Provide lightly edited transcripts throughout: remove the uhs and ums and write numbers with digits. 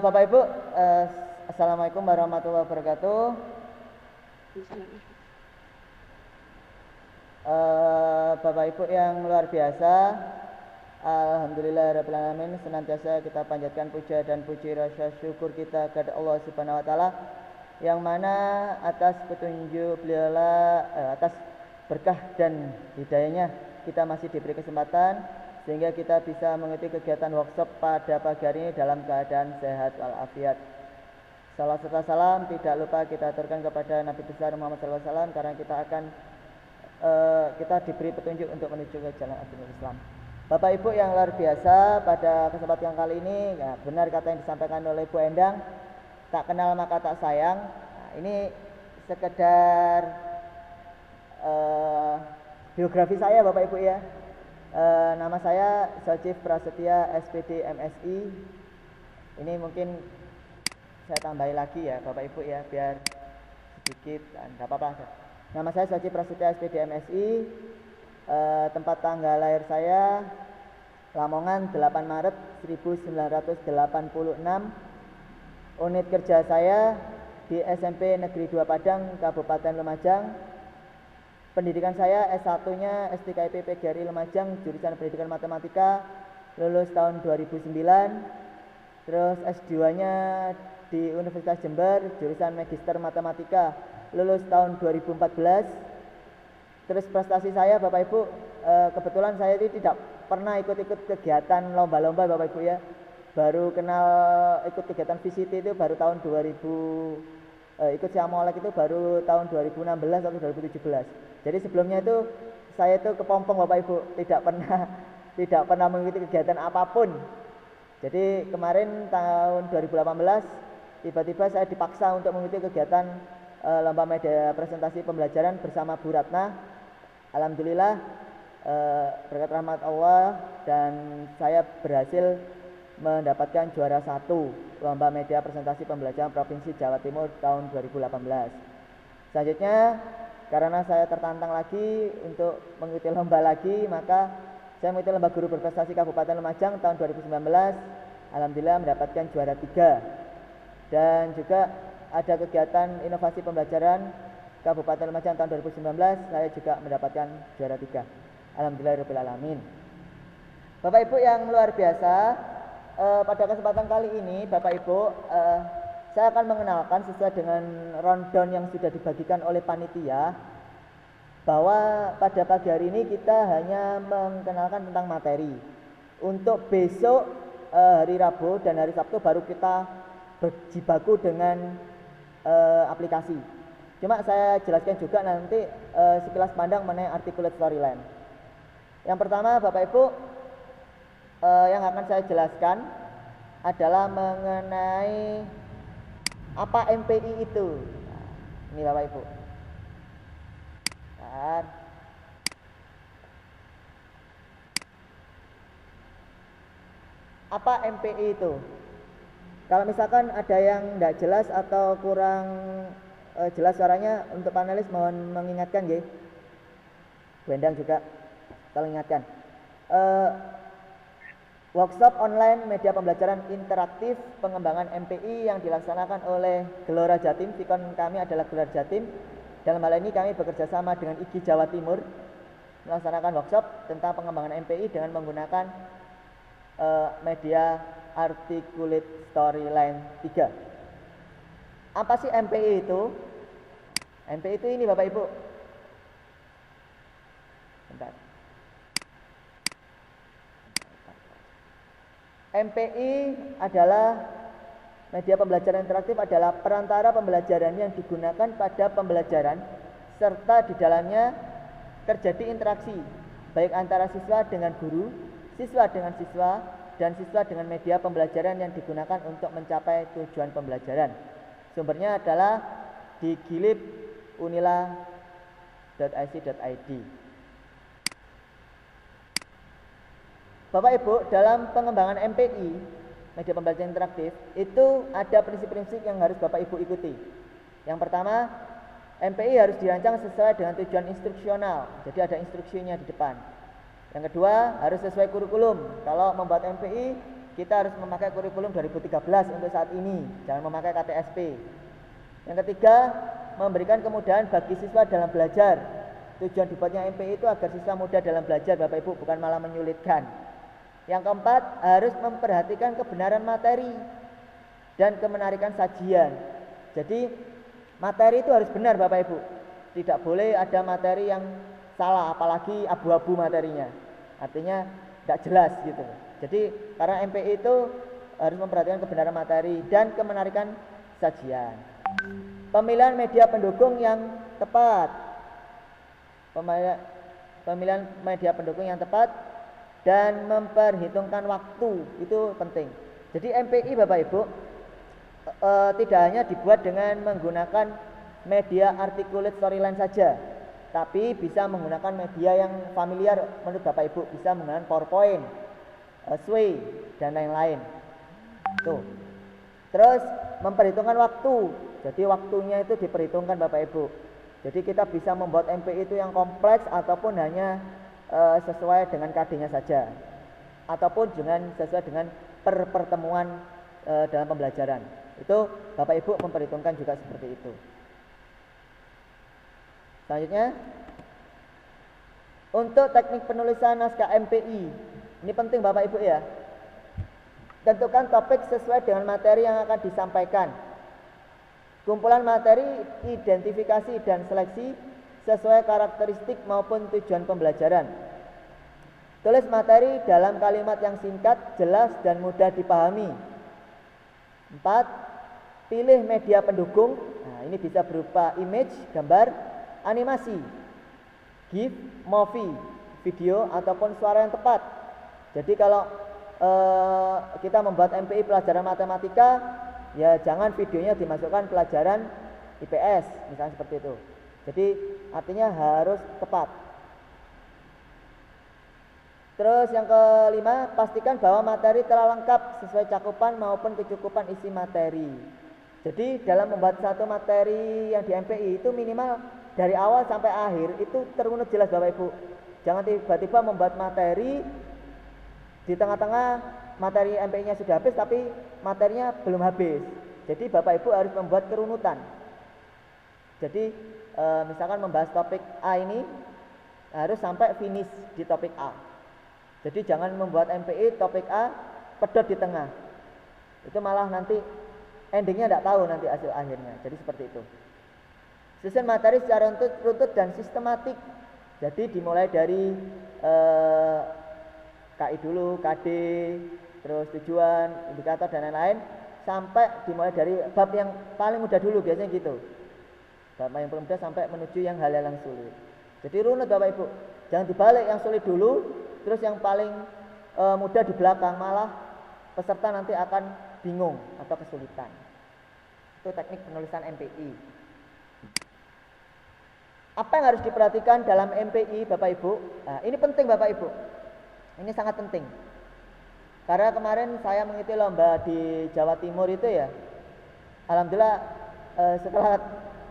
Bapak Ibu, Assalamualaikum warahmatullahi wabarakatuh. Bapak Ibu yang luar biasa, alhamdulillahirabbil alamin, senantiasa kita panjatkan puja dan puji rasa syukur kita kepada Allah Subhanahu wa taala, yang mana atas petunjuk beliaulah, atas berkah dan hidayahnya kita masih diberi kesempatan sehingga kita bisa mengikuti kegiatan workshop pada pagi hari ini dalam keadaan sehat walafiat. Salawat serta salam tidak lupa kita aturkan kepada Nabi besar Muhammad SAW, karena kita diberi petunjuk untuk menuju ke jalan agama Islam. Bapak Ibu yang luar biasa, pada kesempatan kali ini ya, benar kata yang disampaikan oleh Bu Endang, tak kenal maka tak sayang. Nah, ini sekedar biografi saya Bapak Ibu ya. Nama saya Sajif Prasetya, SPD MSI. Ini mungkin saya tambahin lagi ya Bapak Ibu ya, biar sedikit, enggak apa-apa. Nama saya Sajif Prasetya, SPD MSI. Tempat tanggal lahir saya Lamongan, 8 Maret 1986. Unit kerja saya di SMP Negeri 2 Padang, Kabupaten Lumajang. Pendidikan saya S1-nya STKIP PGRI Lumajang, jurusan Pendidikan Matematika, lulus tahun 2009. Terus S2-nya di Universitas Jember, jurusan Magister Matematika, lulus tahun 2014. Terus prestasi saya Bapak Ibu, kebetulan saya itu tidak pernah ikut-ikut kegiatan lomba-lomba Bapak Ibu ya. Baru kenal ikut kegiatan VCT itu baru tahun 2000, ikut Syamolek itu baru tahun 2016 atau 2017. Jadi sebelumnya itu saya itu kepompong Bapak Ibu, tidak pernah mengikuti kegiatan apapun. Jadi kemarin tahun 2018 tiba-tiba saya dipaksa untuk mengikuti kegiatan lomba media presentasi pembelajaran bersama Bu Ratna. Alhamdulillah berkat rahmat Allah dan saya berhasil mendapatkan juara 1 lomba media presentasi pembelajaran Provinsi Jawa Timur tahun 2018. Selanjutnya, karena saya tertantang lagi untuk mengikuti lomba lagi, maka saya mengikuti lomba guru berprestasi Kabupaten Lumajang tahun 2019. Alhamdulillah mendapatkan juara 3. Dan juga ada kegiatan inovasi pembelajaran Kabupaten Lumajang tahun 2019, saya juga mendapatkan juara 3. Alhamdulillahirabbil alamin. Bapak Ibu yang luar biasa, pada kesempatan kali ini Bapak Ibu, saya akan mengenalkan sesuai dengan rundown yang sudah dibagikan oleh panitia, bahwa pada pagi hari ini kita hanya mengenalkan tentang materi. Untuk besok hari Rabu dan hari Sabtu baru kita berjibaku dengan aplikasi. Cuma saya jelaskan juga nanti sekilas pandang mengenai articulate storyline. Yang pertama Bapak Ibu, yang akan saya jelaskan adalah mengenai apa MPI itu. Nah, ini Bapak Ibu. Dan apa MPI itu? Kalau misalkan ada yang tidak jelas atau kurang jelas suaranya, untuk panelis mohon mengingatkan ya. Bu Endang juga tolong ingatkan. Workshop online media pembelajaran interaktif pengembangan MPI yang dilaksanakan oleh Gelora Jatim. Vikon kami adalah Gelora Jatim. Dalam hal ini kami bekerja sama dengan IGI Jawa Timur melaksanakan workshop tentang pengembangan MPI dengan menggunakan media articulate storyline 3. Apa sih MPI itu? MPI itu ini Bapak Ibu. Bentar. MPI adalah media pembelajaran interaktif, adalah perantara pembelajaran yang digunakan pada pembelajaran serta di dalamnya terjadi interaksi baik antara siswa dengan guru, siswa dengan siswa, dan siswa dengan media pembelajaran yang digunakan untuk mencapai tujuan pembelajaran. Sumbernya adalah di gilib.unila.ic.id. Bapak Ibu, dalam pengembangan MPI, media pembelajaran interaktif, itu ada prinsip-prinsip yang harus Bapak Ibu ikuti. Yang pertama, MPI harus dirancang sesuai dengan tujuan instruksional, jadi ada instruksinya di depan. Yang kedua, harus sesuai kurikulum. Kalau membuat MPI, kita harus memakai kurikulum 2013 untuk saat ini, jangan memakai KTSP. Yang ketiga, memberikan kemudahan bagi siswa dalam belajar. Tujuan dibuatnya MPI itu agar siswa mudah dalam belajar, Bapak Ibu, bukan malah menyulitkan. Yang keempat, harus memperhatikan kebenaran materi dan kemenarikan sajian. Jadi materi itu harus benar, Bapak Ibu. Tidak boleh ada materi yang salah, apalagi abu-abu materinya. Artinya tidak jelas gitu. Jadi karena MPI itu harus memperhatikan kebenaran materi dan kemenarikan sajian. Pemilihan media pendukung yang tepat. Pemilihan media pendukung yang tepat dan memperhitungkan waktu itu penting. Jadi MPI, Bapak Ibu, tidak hanya dibuat dengan menggunakan media articulate storyline saja, tapi bisa menggunakan media yang familiar menurut Bapak Ibu, bisa menggunakan PowerPoint, Sway, dan lain-lain. Tuh. Terus memperhitungkan waktu. Jadi waktunya itu diperhitungkan, Bapak Ibu. Jadi kita bisa membuat MPI itu yang kompleks ataupun hanya sesuai dengan KD-nya saja, ataupun sesuai dengan pertemuan dalam pembelajaran. Itu Bapak Ibu memperhitungkan juga seperti itu. Selanjutnya, untuk teknik penulisan naskah MPI, ini penting Bapak Ibu ya. Tentukan topik sesuai dengan materi yang akan disampaikan. Kumpulan materi, identifikasi dan seleksi sesuai karakteristik maupun tujuan pembelajaran. Tulis materi dalam kalimat yang singkat, jelas dan mudah dipahami. 4. Pilih media pendukung. Nah, ini bisa berupa image, gambar, animasi, GIF, movie, video ataupun suara yang tepat. Jadi kalau kita membuat MPI pelajaran matematika, ya jangan videonya dimasukkan pelajaran IPS, misalnya seperti itu. Jadi artinya harus tepat. Terus yang kelima, pastikan bahwa materi telah lengkap sesuai cakupan maupun kecukupan isi materi. Jadi dalam membuat satu materi yang di MPI itu minimal dari awal sampai akhir itu terunut jelas, Bapak Ibu. Jangan tiba-tiba membuat materi di tengah-tengah materi MPI-nya sudah habis tapi materinya belum habis. Jadi Bapak Ibu harus membuat kerunutan. Jadi misalkan membahas topik A ini harus sampai finish di topik A. Jadi jangan membuat MPI topik A pedot di tengah. Itu malah nanti endingnya tidak tahu nanti hasil akhirnya. Jadi seperti itu. Susun materi secara runtut dan sistematik. Jadi dimulai dari KI dulu, KD, terus tujuan, indikator dan lain-lain, sampai dimulai dari bab yang paling mudah dulu, biasanya gitu. Bab yang paling mudah sampai menuju yang hal-hal yang sulit. Jadi runut Bapak Ibu, jangan dibalik yang sulit dulu, terus yang paling mudah di belakang, malah peserta nanti akan bingung atau kesulitan. Itu teknik penulisan MPI. Apa yang harus diperhatikan dalam MPI Bapak Ibu? Nah, ini penting Bapak Ibu. Ini sangat penting. Karena kemarin saya mengikuti lomba di Jawa Timur itu ya. Alhamdulillah setelah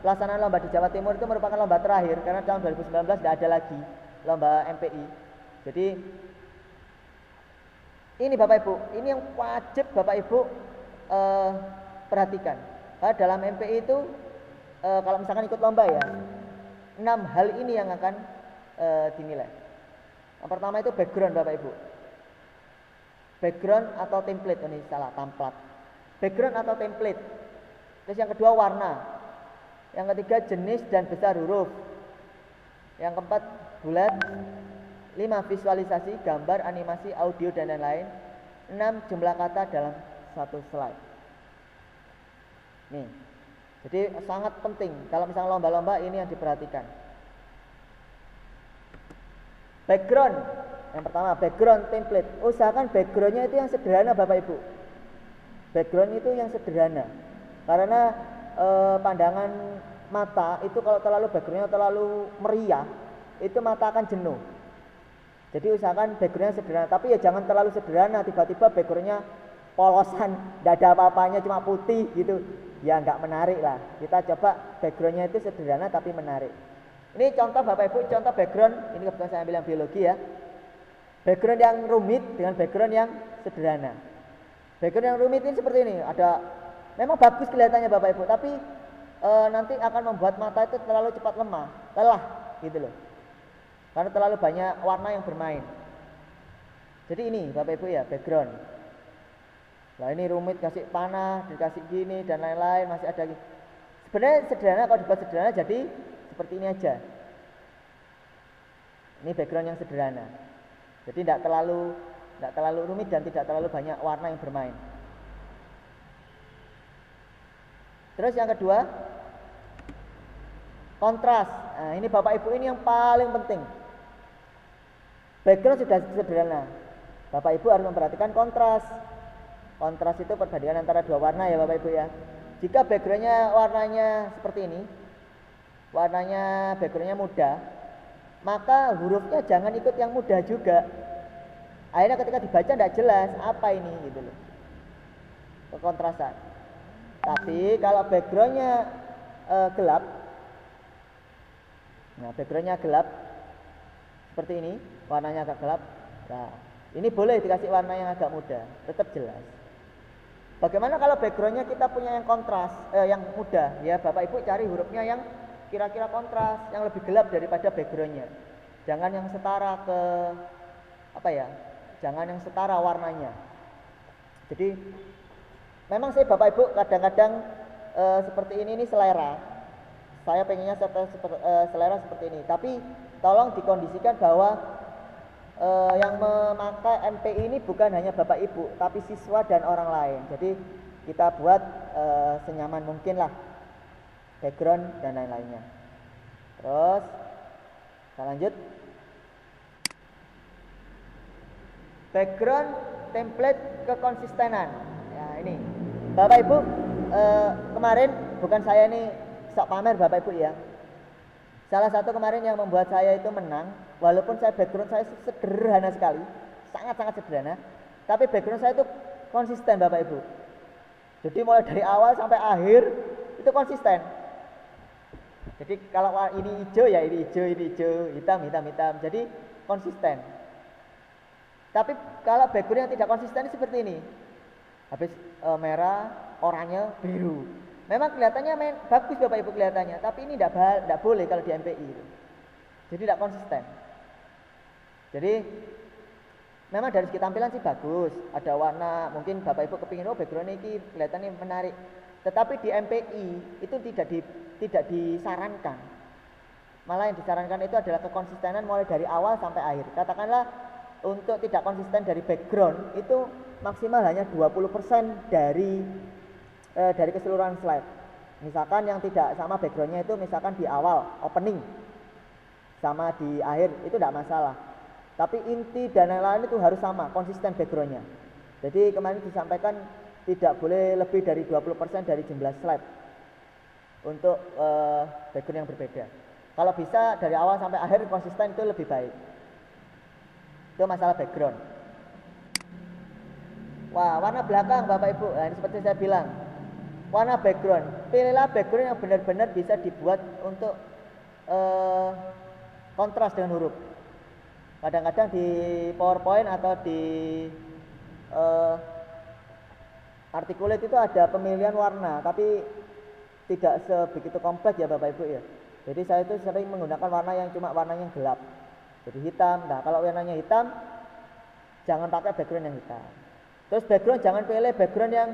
pelaksanaan lomba di Jawa Timur itu merupakan lomba terakhir karena tahun 2019 tidak ada lagi lomba MPI. Jadi ini Bapak Ibu, ini yang wajib Bapak Ibu perhatikan. Karena dalam MPI itu kalau misalkan ikut lomba ya, 6 hal ini yang akan dinilai. Yang pertama itu background Bapak Ibu. Background atau template, ini salah, template. Background atau template. Terus yang kedua warna. Yang ketiga jenis dan besar huruf. Yang keempat bulat. 5 visualisasi, gambar, animasi, audio dan lain-lain. 6 jumlah kata dalam satu slide. Nih. Jadi sangat penting kalau misalnya lomba-lomba ini yang diperhatikan. Background, yang pertama background template. Usahakan backgroundnya itu yang sederhana Bapak Ibu. Background itu yang sederhana. Karena pandangan mata itu kalau terlalu backgroundnya terlalu meriah, itu mata akan jenuh. Jadi usahakan backgroundnya sederhana. Tapi ya jangan terlalu sederhana. Tiba-tiba backgroundnya polosan, tidak ada apa-apanya, cuma putih gitu. Ya nggak menarik lah. Kita coba backgroundnya itu sederhana tapi menarik. Ini contoh Bapak Ibu, contoh background. Ini kebetulan saya ambil yang biologi ya. Background yang rumit dengan background yang sederhana. Background yang rumit ini seperti ini, ada memang bagus kelihatannya Bapak Ibu, tapi nanti akan membuat mata itu terlalu cepat lelah gitu loh. Karena terlalu banyak warna yang bermain. Jadi ini Bapak Ibu ya, background. Nah ini rumit, kasih panah, dikasih gini dan lain-lain, masih ada lagi. Sebenarnya sederhana, kalau dibuat sederhana jadi seperti ini aja. Ini background yang sederhana. Jadi tidak terlalu rumit dan tidak terlalu banyak warna yang bermain. Terus yang kedua, kontras. Nah, ini Bapak Ibu ini yang paling penting. Background sudah sederhana. Bapak Ibu harus memperhatikan kontras. Kontras itu perbandingan antara dua warna ya Bapak Ibu ya. Jika backgroundnya warnanya seperti ini, warnanya backgroundnya muda, maka hurufnya jangan ikut yang muda juga. Akhirnya ketika dibaca tidak jelas apa ini gitu loh, kekontrasan. Tapi kalau backgroundnya gelap, nah backgroundnya gelap seperti ini, warnanya agak gelap. Nah ini boleh dikasih warna yang agak muda, tetap jelas. Bagaimana kalau backgroundnya kita punya yang kontras, yang muda? Ya Bapak Ibu cari hurufnya yang kira-kira kontras, yang lebih gelap daripada backgroundnya. Jangan yang setara ke apa ya? Jangan yang setara warnanya. Jadi memang saya Bapak Ibu kadang-kadang seperti ini selera. Saya pengennya selera seperti ini. Tapi tolong dikondisikan bahwa yang memakai MPI ini bukan hanya Bapak Ibu, tapi siswa dan orang lain. Jadi kita buat senyaman mungkin lah background dan lain-lainnya. Terus kita lanjut. Background template kekonsistenan. Ya ini Bapak Ibu kemarin bukan saya ini sok pamer Bapak Ibu ya. Salah satu kemarin yang membuat saya itu menang, walaupun saya background saya sederhana sekali, sangat-sangat sederhana, tapi background saya itu konsisten Bapak Ibu. Jadi mulai dari awal sampai akhir itu konsisten. Jadi kalau ini hijau ya ini hijau, hitam. Jadi konsisten. Tapi kalau background yang tidak konsisten seperti ini, habis merah, oranye, biru. Memang kelihatannya bagus Bapak Ibu kelihatannya, tapi ini tidak boleh kalau di MPI itu. Jadi tidak konsisten. Jadi memang dari segi tampilan sih bagus, ada warna, mungkin Bapak Ibu kepingin background ini kelihatannya menarik. Tetapi di MPI itu tidak disarankan. Malah yang disarankan itu adalah kekonsistenan mulai dari awal sampai akhir. Katakanlah untuk tidak konsisten dari background itu maksimal hanya 20% dari keseluruhan slide. Misalkan yang tidak sama backgroundnya itu misalkan di awal opening sama di akhir itu tidak masalah. Tapi inti dan lain-lain itu harus sama, konsisten backgroundnya. Jadi kemarin disampaikan tidak boleh lebih dari 20% dari jumlah slide untuk background yang berbeda. Kalau bisa dari awal sampai akhir konsisten itu lebih baik. Itu masalah background. Wah, warna belakang Bapak Ibu, nah, ini seperti saya bilang, warna background. Pilihlah background yang benar-benar bisa dibuat untuk kontras dengan huruf. Kadang-kadang di PowerPoint atau di articulate itu ada pemilihan warna, tapi tidak sebegitu kompleks ya Bapak Ibu ya. Jadi saya itu sering menggunakan warna yang cuma warna yang gelap. Jadi hitam. Nah, kalau warnanya hitam, jangan pakai background yang hitam. Terus background jangan pilih background yang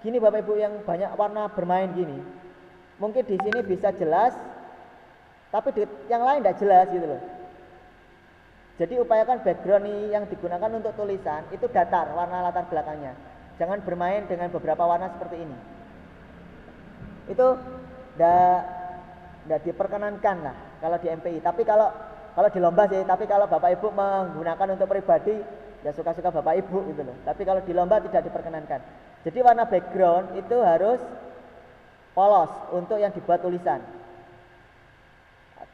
gini Bapak Ibu yang banyak warna bermain gini. Mungkin di sini bisa jelas, tapi di yang lain tidak jelas gitu loh. Jadi upayakan background yang digunakan untuk tulisan itu datar warna latar belakangnya. Jangan bermain dengan beberapa warna seperti ini. Itu tidak diperkenankan lah kalau di MPI. Tapi kalau di lomba sih. Tapi kalau Bapak Ibu menggunakan untuk pribadi, ya suka-suka Bapak Ibu gitu loh. Tapi kalau di lomba tidak diperkenankan. Jadi warna background itu harus polos untuk yang dibuat tulisan.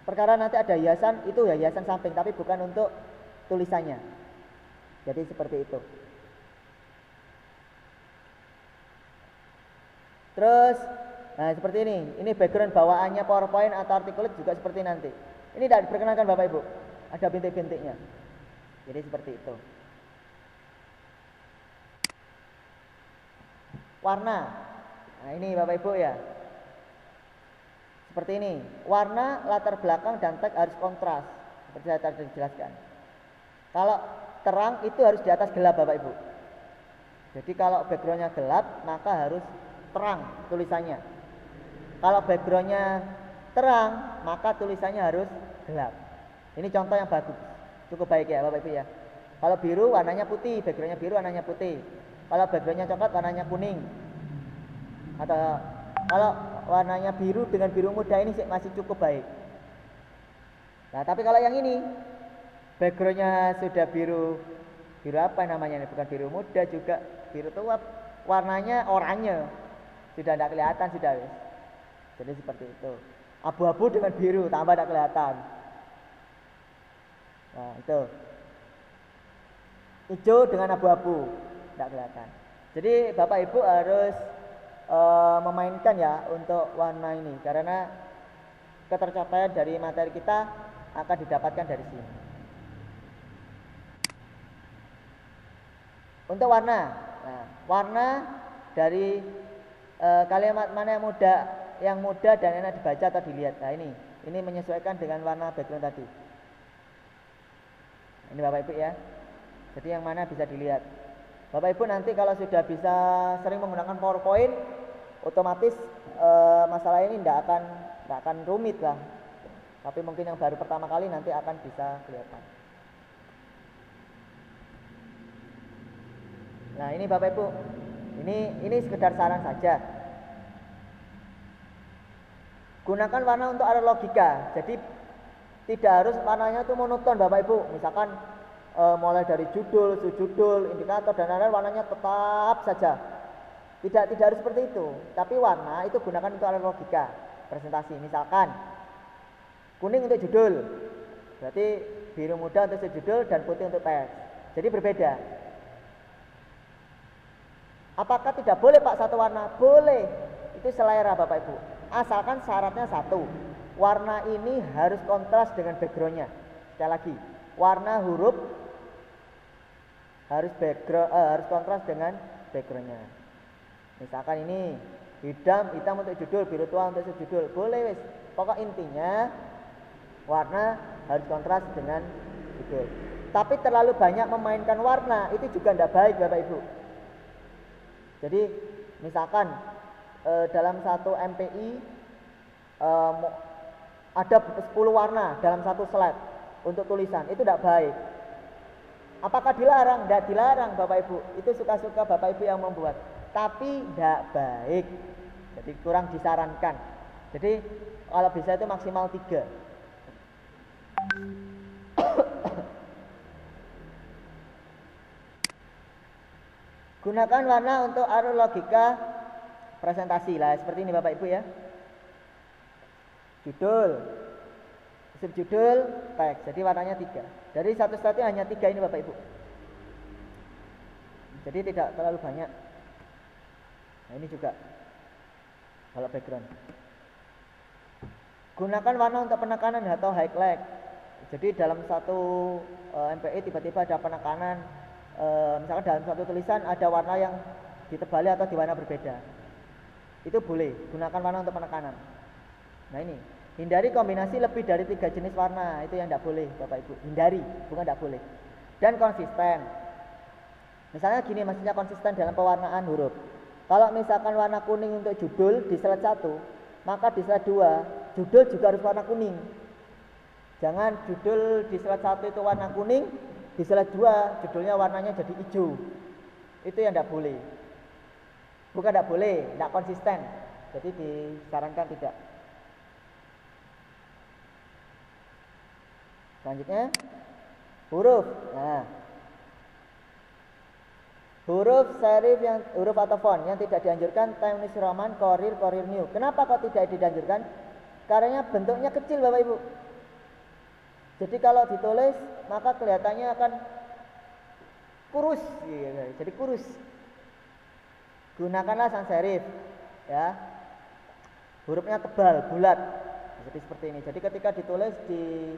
Perkara nanti ada hiasan, itu ya hiasan samping, tapi bukan untuk tulisannya. Jadi seperti itu. Terus, nah seperti ini. Ini background bawaannya PowerPoint atau articulate juga seperti nanti. Ini tidak diperkenankan Bapak Ibu. Ada bintik-bintiknya. Jadi seperti itu. Warna. Nah, ini Bapak Ibu ya. Seperti ini. Warna, latar belakang dan teks harus kontras. Seperti saya tadi jelaskan. Kalau terang itu harus di atas gelap Bapak Ibu. Jadi kalau backgroundnya gelap maka harus terang tulisannya. Kalau backgroundnya terang maka tulisannya harus gelap. Ini contoh yang bagus. Cukup baik ya Bapak Ibu ya. Kalau biru warnanya putih, backgroundnya biru warnanya putih. Kalau backgroundnya coklat warnanya kuning. Atau kalau warnanya biru dengan biru muda ini masih cukup baik. Nah tapi kalau yang ini backgroundnya sudah biru apa namanya ini, bukan biru muda juga biru tua, warnanya oranye, sudah tidak kelihatan sudah. Jadi seperti itu. Abu-abu dengan biru tambah tidak kelihatan. Nah itu. Hijau dengan abu-abu tidak kelihatan. Jadi Bapak Ibu harus memainkan ya untuk warna ini, karena ketercapaian dari materi kita akan didapatkan dari sini. Untuk warna, nah, warna dari kalimat mana yang mudah dan enak dibaca atau dilihat. Nah ini menyesuaikan dengan warna background tadi. Ini Bapak Ibu ya. Jadi yang mana bisa dilihat. Bapak Ibu nanti kalau sudah bisa sering menggunakan PowerPoint, otomatis masalah ini tidak akan rumit lah. Tapi mungkin yang baru pertama kali nanti akan bisa kelihatan. Nah ini Bapak Ibu, ini sekedar saran saja. Gunakan warna untuk arah logika. Jadi tidak harus warnanya itu monoton Bapak Ibu. Misalkan mulai dari judul, subjudul, indikator dan lain-lain warnanya tetap saja. Tidak harus seperti itu. Tapi warna itu gunakan untuk arah logika presentasi. Misalkan kuning untuk judul, berarti biru muda untuk subjudul dan putih untuk teks. Jadi berbeda. Apakah tidak boleh Pak satu warna? Boleh. Itu selera Bapak Ibu. Asalkan syaratnya satu. Warna ini harus kontras dengan backgroundnya. Sekali lagi, warna huruf harus kontras dengan backgroundnya. Misalkan ini hitam untuk judul, biru tua untuk subjudul. Boleh wis. Pokok intinya warna harus kontras dengan judul. Tapi terlalu banyak memainkan warna itu juga tidak baik Bapak Ibu. Jadi misalkan dalam satu MPI ada 10 warna dalam satu slide untuk tulisan, itu tidak baik. Apakah dilarang? Tidak dilarang Bapak Ibu. Itu suka-suka Bapak Ibu yang membuat. Tapi tidak baik. Jadi kurang disarankan. Jadi kalau bisa itu maksimal 3. Gunakan warna untuk arus logika presentasi lah. Seperti ini Bapak Ibu ya. Judul, subjudul, teks. Jadi warnanya 3. Dari satu slide hanya 3 ini Bapak Ibu. Jadi tidak terlalu banyak. Nah ini juga kalau background. Gunakan warna untuk penekanan atau highlight. Jadi dalam satu MPI tiba-tiba ada penekanan, misalkan dalam satu tulisan ada warna yang ditebali atau diwarna berbeda. Itu boleh. Gunakan warna untuk penekanan. Nah ini. Hindari kombinasi lebih dari 3 jenis warna. Itu yang tidak boleh Bapak Ibu. Hindari, bukan tidak boleh. Dan konsisten. Misalnya gini, maksudnya konsisten dalam pewarnaan huruf. Kalau misalkan warna kuning untuk judul di slide 1, maka di slide 2 judul juga harus warna kuning. Jangan judul di slide 1 itu warna kuning, di slide 2 judulnya warnanya jadi hijau. Itu yang tidak boleh. Bukan tidak boleh, tidak konsisten. Jadi disarankan tidak. Selanjutnya huruf. Nah, huruf serif huruf atau font yang tidak dianjurkan Times New Roman, Courier New. Kenapa kok tidak dianjurkan? Karena bentuknya kecil Bapak Ibu. Jadi kalau ditulis maka kelihatannya akan kurus, jadi kurus. Gunakanlah sans serif, ya. Hurufnya tebal, bulat. Jadi seperti ini. Jadi ketika ditulis di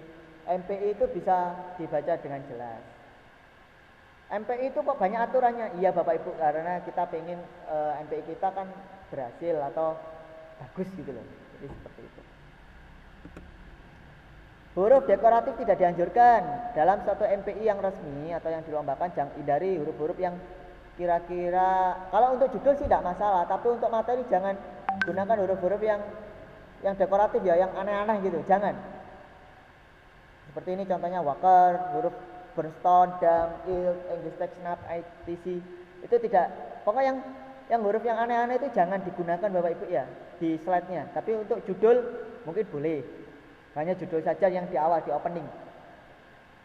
MPI itu bisa dibaca dengan jelas. MPI itu kok banyak aturannya? Iya Bapak Ibu, karena kita pengen MPI kita kan berhasil atau bagus gitu loh. Jadi seperti itu. Huruf dekoratif tidak dianjurkan dalam suatu MPI yang resmi atau yang dilombakan. Jangan hindari huruf-huruf yang kira-kira, kalau untuk judul sih tidak masalah, tapi untuk materi jangan gunakan huruf-huruf yang dekoratif ya, yang aneh-aneh gitu, jangan. Seperti ini contohnya Walker, huruf Burnstone, Dam, Il, English Text, Snap, ITC, itu tidak. Pokoknya yang huruf yang aneh-aneh itu jangan digunakan Bapak Ibu ya di slide-nya. Tapi untuk judul mungkin boleh, hanya judul saja yang di awal, di opening.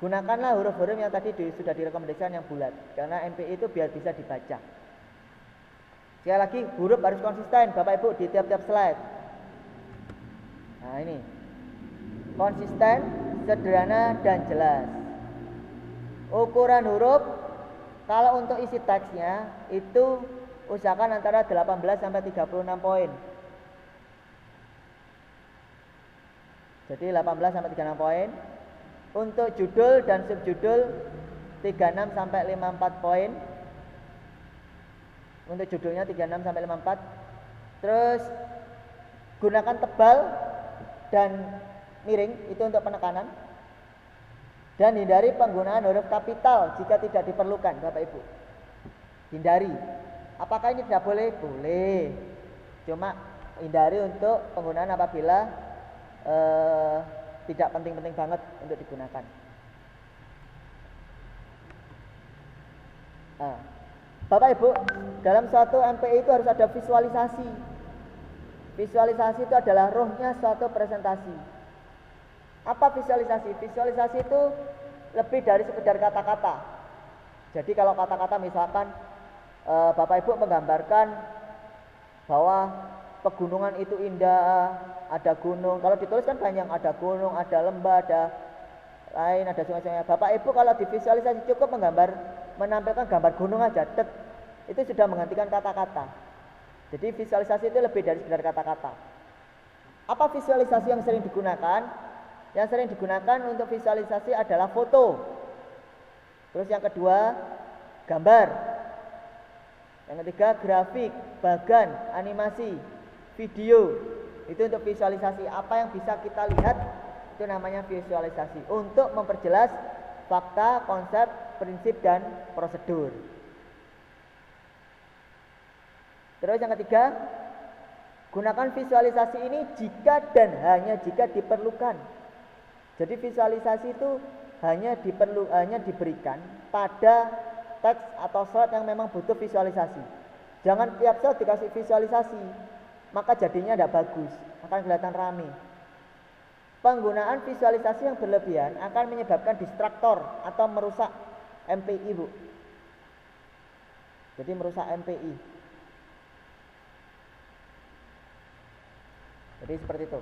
Gunakanlah huruf-huruf yang tadi sudah direkomendasikan yang bulat, karena MPI itu biar bisa dibaca. Sekali lagi, huruf harus konsisten Bapak Ibu di tiap-tiap slide. Nah ini, konsisten, sederhana, dan jelas. Ukuran huruf, kalau untuk isi teksnya itu usahakan antara 18 sampai 36 poin. Jadi 18 sampai 36 poin. Untuk judul dan subjudul 36 sampai 54 poin. Untuk judulnya 36 sampai 54. Terus gunakan tebal dan miring, itu untuk penekanan. Dan hindari penggunaan huruf kapital jika tidak diperlukan Bapak Ibu. Hindari. Apakah ini tidak boleh? Boleh. Cuma hindari untuk penggunaan apabila tidak penting-penting banget untuk digunakan. Bapak Ibu, dalam suatu MPI itu harus ada visualisasi. Visualisasi itu adalah rohnya suatu presentasi. Apa visualisasi? Visualisasi itu lebih dari sekedar kata-kata. Jadi kalau kata-kata misalkan Bapak Ibu menggambarkan bahwa pegunungan itu indah, ada gunung. Kalau ditulis kan banyak, ada gunung, ada lembah, ada lain, ada sungai-sungai. Bapak Ibu kalau divisualisasi cukup menampilkan gambar gunung aja, itu sudah menggantikan kata-kata. Jadi visualisasi itu lebih dari sekedar kata-kata. Apa visualisasi yang sering digunakan? Yang sering digunakan untuk visualisasi adalah foto. Terus yang kedua, gambar. Yang ketiga, grafik, bagan, animasi, video. Itu untuk visualisasi. Apa yang bisa kita lihat, itu namanya visualisasi. Untuk memperjelas fakta, konsep, prinsip, dan prosedur. Terus yang ketiga, gunakan visualisasi ini jika dan hanya jika diperlukan. Jadi visualisasi itu hanya diberikan pada teks atau slide yang memang butuh visualisasi. Jangan tiap slide dikasih visualisasi, maka jadinya tidak bagus, akan kelihatan rame. Penggunaan visualisasi yang berlebihan akan menyebabkan distraktor atau merusak MPI, Bu. Jadi merusak MPI. Jadi seperti itu.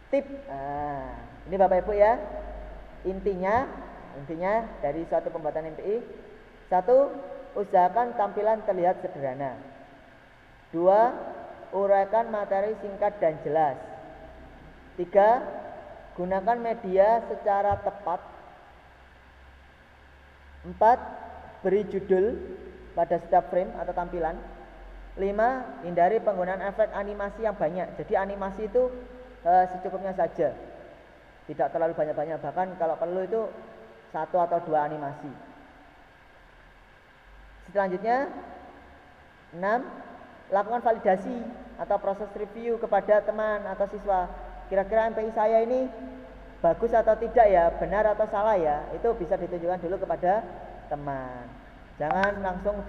Tip. Ini Bapak Ibu ya. Intinya dari suatu pembuatan MPI. 1. Usahakan tampilan terlihat sederhana. 2. Uraikan materi singkat dan jelas. 3. Gunakan media secara tepat. 4. Beri judul pada setiap frame atau tampilan. 5. Hindari penggunaan efek animasi yang banyak. Jadi animasi itu secukupnya saja, tidak terlalu banyak-banyak. Bahkan kalau perlu itu 1 atau 2 animasi. Selanjutnya 6. Lakukan validasi atau proses review kepada teman atau siswa. Kira-kira MPI saya ini bagus atau tidak ya, benar atau salah ya, itu bisa ditunjukkan dulu kepada teman. Jangan langsung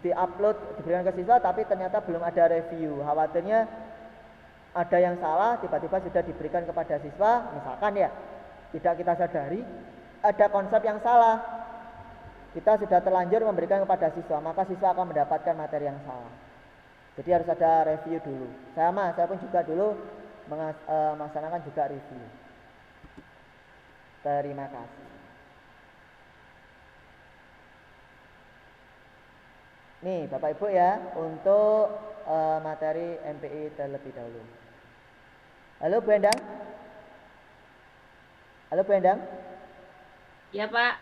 di-upload, diberikan ke siswa tapi ternyata belum ada review. Khawatirnya ada yang salah, tiba-tiba sudah diberikan kepada siswa, misalkan ya, tidak kita sadari ada konsep yang salah, kita sudah terlanjur memberikan kepada siswa, maka siswa akan mendapatkan materi yang salah. Jadi harus ada review dulu. Saya pun juga dulu melaksanakan juga review. Terima kasih. Nih Bapak Ibu ya, untuk materi MPI terlebih dahulu. Halo Bu Endang. Halo Bu Endang. Ya Pak.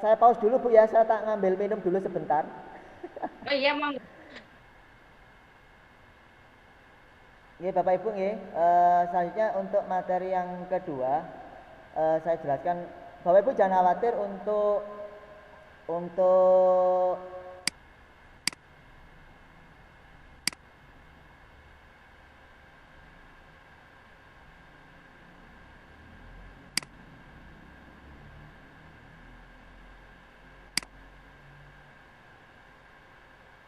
Saya pause dulu Bu ya, saya tak ngambil minum dulu sebentar. Oh iya Mang. Nggih Bapak Ibu nggih, selanjutnya untuk materi yang kedua, saya jelaskan. Bapak Ibu jangan khawatir untuk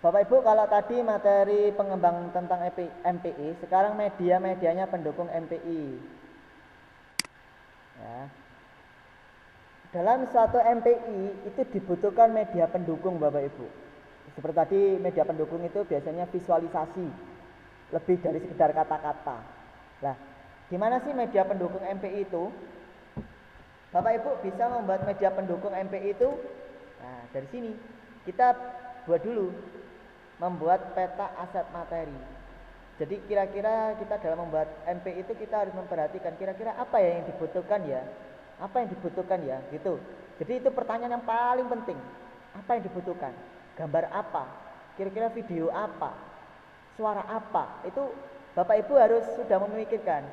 Bapak Ibu, kalau tadi materi pengembang tentang MPI, sekarang media-medianya pendukung MPI. Ya. Dalam suatu MPI itu dibutuhkan media pendukung Bapak Ibu. Seperti tadi media pendukung itu biasanya visualisasi, lebih dari sekedar kata-kata. Nah, gimana sih media pendukung MPI itu? Bapak Ibu bisa membuat media pendukung MPI itu. Nah, dari sini kita buat dulu membuat peta aset materi. Jadi kira-kira kita dalam membuat MP itu kita harus memperhatikan kira-kira apa ya yang dibutuhkan ya, apa yang dibutuhkan ya, gitu. Jadi itu pertanyaan yang paling penting. Apa yang dibutuhkan? Gambar apa? Kira-kira video apa? Suara apa? Itu Bapak Ibu harus sudah memikirkan.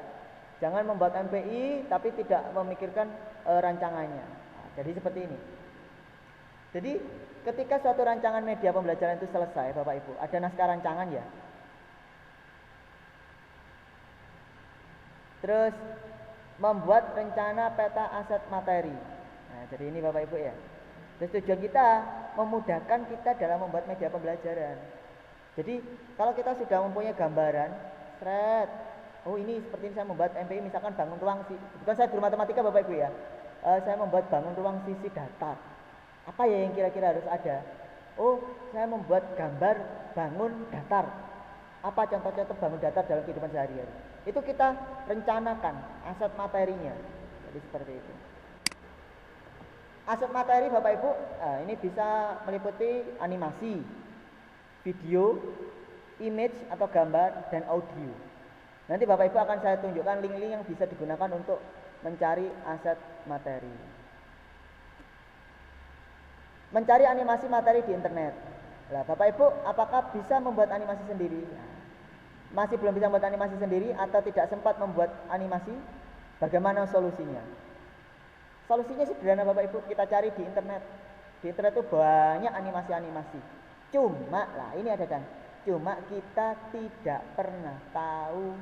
Jangan membuat MPI tapi tidak memikirkan rancangannya. Nah, jadi seperti ini. Jadi ketika suatu rancangan media pembelajaran itu selesai, Bapak Ibu, ada naskah rancangan ya. Terus membuat rencana peta aset materi. Nah, jadi ini Bapak Ibu ya. Terus tujuan kita memudahkan kita dalam membuat media pembelajaran. Jadi kalau kita sudah mempunyai gambaran, thread, oh ini seperti ini saya membuat MPI misalkan bangun ruang bukan saya guru matematika Bapak Ibu ya. Saya membuat bangun ruang sisi datar. Apa ya yang kira-kira harus ada? Oh, saya membuat gambar bangun datar. Apa contoh-contoh bangun datar dalam kehidupan sehari-hari? Itu kita rencanakan aset materinya. Jadi seperti itu. Aset materi Bapak Ibu, ini bisa meliputi animasi, video, image atau gambar, dan audio. Nanti Bapak Ibu akan saya tunjukkan link-link yang bisa digunakan untuk mencari aset materi. Mencari animasi materi di internet. Nah, Bapak Ibu, apakah bisa membuat animasi sendiri? Nah, masih belum bisa membuat animasi sendiri atau tidak sempat membuat animasi? Bagaimana solusinya? Solusinya sederhana Bapak Ibu, kita cari di internet. Di internet itu banyak animasi-animasi. Cuma, lah ini ada kan. Cuma kita tidak pernah tahu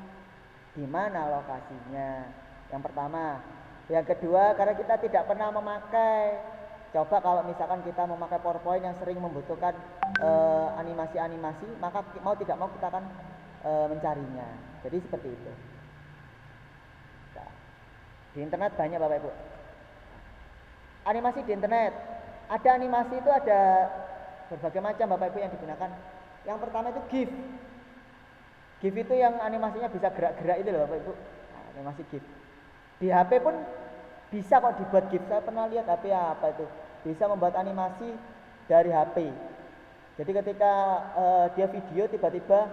di mana lokasinya. Yang pertama. Yang kedua, karena kita tidak pernah memakai. Coba kalau misalkan kita memakai PowerPoint yang sering membutuhkan animasi-animasi, maka mau tidak mau kita akan mencarinya. Jadi seperti itu. Nah, di internet banyak Bapak Ibu. Animasi di internet. Ada animasi itu ada berbagai macam Bapak Ibu yang digunakan. Yang pertama itu GIF. GIF itu yang animasinya bisa gerak-gerak itu loh Bapak Ibu. Nah, animasi GIF. Di HP pun bisa kok dibuat GIF. Saya pernah lihat HP apa itu. Bisa membuat animasi dari HP. Jadi ketika dia video tiba-tiba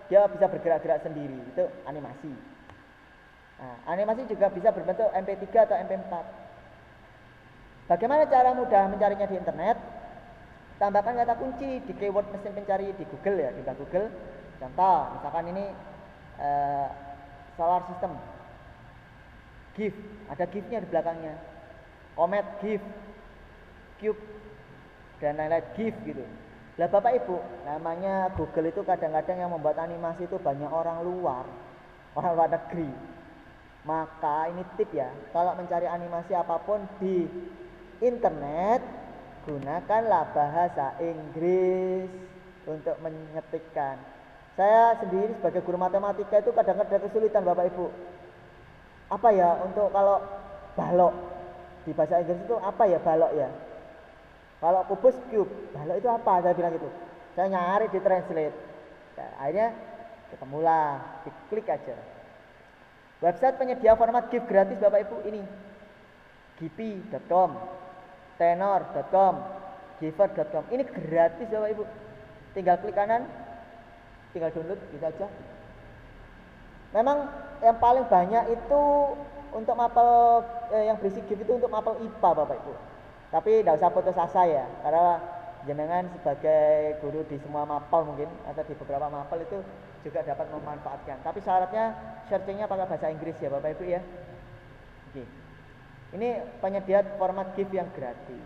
dia bisa bergerak-gerak sendiri. Itu animasi. Nah, animasi juga bisa berbentuk MP3 atau MP4. Bagaimana cara mudah mencarinya di internet? Tambahkan kata kunci di keyword mesin pencari di Google ya, di Google. Contoh, misalkan ini solar system, GIF, ada GIF-nya di belakangnya. Comet GIF, cube, dan lain-lain GIF gitu. Lah Bapak Ibu, namanya Google itu kadang-kadang yang membuat animasi itu banyak orang luar negeri. Maka ini tip ya, kalau mencari animasi apapun di internet, gunakanlah bahasa Inggris untuk mengetikkan. Saya sendiri sebagai guru matematika itu kadang-kadang kesulitan Bapak Ibu. Apa ya untuk kalau balok di bahasa Inggris itu apa ya balok ya? Kalau kubus cube, balok itu apa? Saya bilang gitu. Saya nyari di translate. Nah, akhirnya ketemulah, diklik aja. Website penyedia format GIF gratis Bapak Ibu ini gipi.com, tenor.com, giver.com. Ini gratis Bapak Ibu. Tinggal klik kanan, tinggal download gitu aja. Memang yang paling banyak itu untuk mapel yang berisi GIF itu untuk mapel IPA Bapak Ibu. Tapi tidak usah putus asa ya, karena jenengan sebagai guru di semua mapel mungkin atau di beberapa mapel itu juga dapat memanfaatkan. Tapi syaratnya searchingnya pakai bahasa Inggris ya Bapak Ibu ya. Oke. Ini penyedia format GIF yang gratis.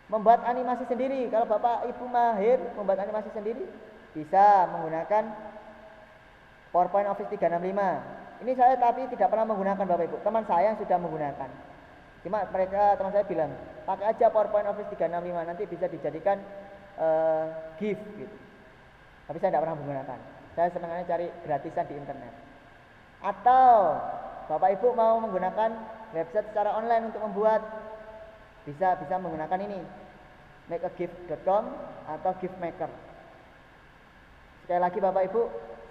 Membuat animasi sendiri, kalau Bapak Ibu mahir membuat animasi sendiri, bisa menggunakan PowerPoint Office 365. Ini saya tapi tidak pernah menggunakan Bapak Ibu. Teman saya yang sudah menggunakan. Cuma teman saya bilang, pakai aja PowerPoint Office 365, nanti bisa dijadikan GIF gitu. Tapi saya tidak pernah menggunakan. Saya senangnya cari gratisan di internet. Atau Bapak Ibu mau menggunakan website secara online untuk membuat, bisa menggunakan ini, makeagif.com atau GIFmaker. Sekali lagi Bapak Ibu,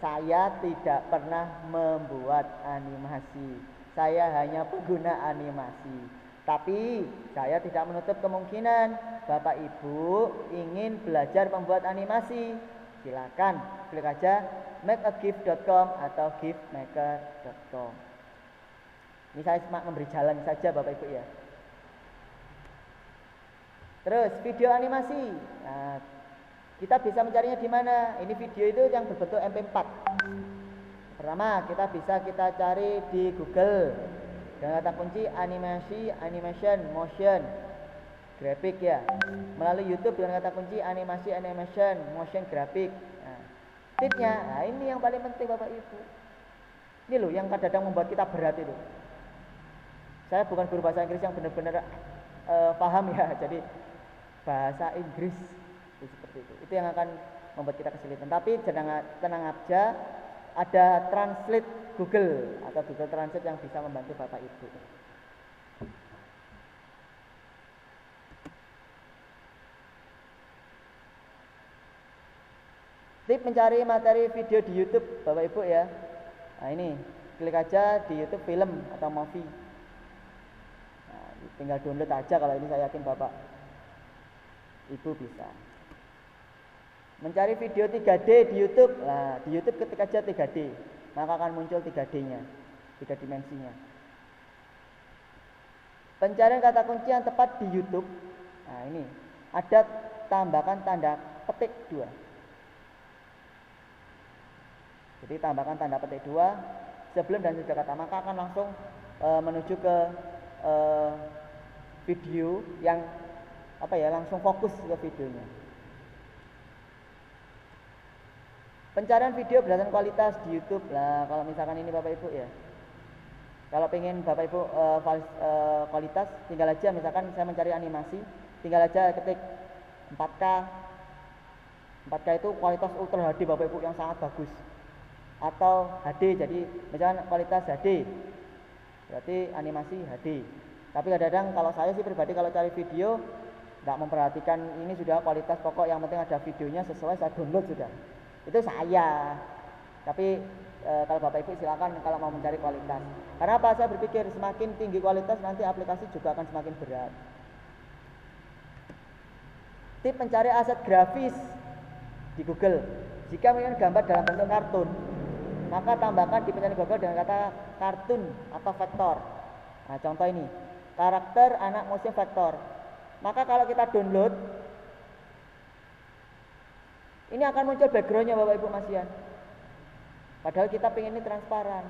saya tidak pernah membuat animasi. Saya hanya pengguna animasi. Tapi saya tidak menutup kemungkinan Bapak Ibu ingin belajar membuat animasi. Silakan klik aja makeagif.com atau gifmaker.com. Ini saya cuma memberi jalan saja Bapak Ibu ya. Terus video animasi. Nah, kita bisa mencarinya di mana? Ini video itu yang berbentuk MP4. Pertama, kita cari di Google dengan kata kunci animasi, animation, motion, grafik ya. Melalui YouTube dengan kata kunci animasi, animation, motion, grafik. Nah, tipnya, nah ini yang paling penting Bapak Ibu. Ini loh yang kadang-kadang membuat kita berat itu. Saya bukan guru bahasa Inggris yang benar-benar paham ya, jadi bahasa Inggris itu seperti itu. Itu yang akan membuat kita kesulitan. Tapi tenang aja, ada translate Google atau Google Translate yang bisa membantu Bapak Ibu. Tip mencari materi video di YouTube Bapak Ibu ya. Nah ini, klik aja di YouTube film atau movie. Nah, tinggal download aja, kalau ini saya yakin Bapak Ibu bisa. Mencari video 3D di YouTube. Nah, di YouTube ketik aja 3D, maka akan muncul 3D-nya, 3 dimensinya. Pencarian kata kunci yang tepat di YouTube. Nah, ini ada tambahkan tanda petik 2. Jadi tambahkan tanda petik 2 sebelum dan sesudah kata, maka akan langsung menuju ke video yang langsung fokus ke videonya. Pencarian video berdasarkan kualitas di YouTube. Nah, kalau misalkan ini Bapak Ibu ya, kalau pengen Bapak Ibu kualitas, tinggal aja misalkan saya mencari animasi, tinggal aja ketik 4K. 4K itu kualitas Ultra HD Bapak Ibu yang sangat bagus. Atau HD, jadi misalkan kualitas HD, berarti animasi HD. Tapi kadang-kadang kalau saya sih pribadi kalau cari video tidak memperhatikan ini sudah kualitas pokok, yang penting ada videonya sesuai, saya download sudah. Itu saya. Tapi kalau Bapak Ibu silakan kalau mau mencari kualitas. Karena apa? Saya berpikir semakin tinggi kualitas nanti aplikasi juga akan semakin berat. Tip mencari aset grafis di Google. Jika ingin gambar dalam bentuk kartun, maka tambahkan di pencarian Google dengan kata kartun atau vektor. Nah, contoh ini, karakter anak motion vektor. Maka kalau kita download, ini akan muncul backgroundnya Bapak Ibu Mas Yan. Padahal kita pengen ini transparan.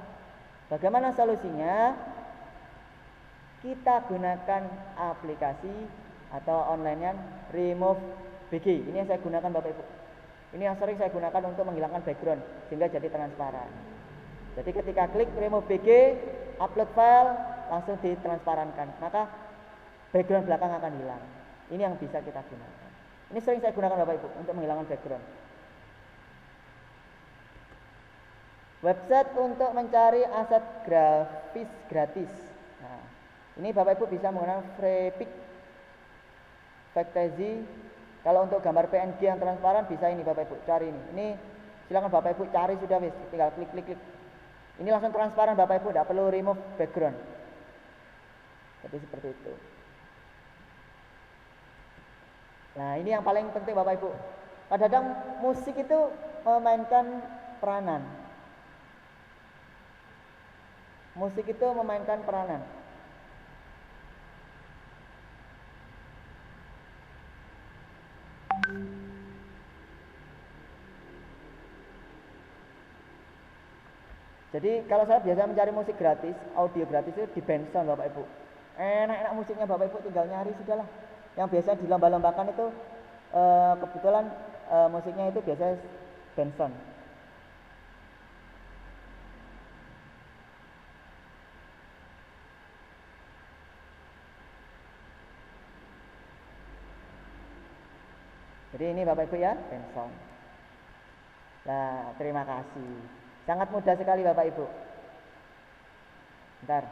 Bagaimana solusinya? Kita gunakan aplikasi atau online-nya Remove BG. Ini yang saya gunakan Bapak Ibu. Ini yang sering saya gunakan untuk menghilangkan background sehingga jadi transparan. Jadi ketika klik Remove BG, upload file, langsung ditransparankan. Maka background belakang akan hilang. Ini yang bisa kita gunakan. Ini sering saya gunakan Bapak Ibu untuk menghilangkan background. Website untuk mencari aset grafis gratis. Nah, ini Bapak Ibu bisa menggunakan Freepik, Fantasy. Kalau untuk gambar PNG yang transparan bisa ini Bapak Ibu cari ini. Ini silakan Bapak Ibu cari sudah wis, tinggal klik. Ini langsung transparan Bapak Ibu, tidak perlu remove background. Jadi seperti itu. Nah, ini yang paling penting Bapak Ibu. Kadang-kadang musik itu memainkan peranan. Musik itu memainkan peranan. Jadi kalau saya biasa mencari musik gratis, audio gratis itu di Benson Bapak Ibu. Enak-enak musiknya Bapak Ibu, tinggal nyari sudahlah. Yang biasa dilomba-lombakan itu kebetulan musiknya itu biasa Benson. Jadi ini Bapak Ibu ya, Benson. Nah, terima kasih. Sangat mudah sekali Bapak Ibu. Bentar.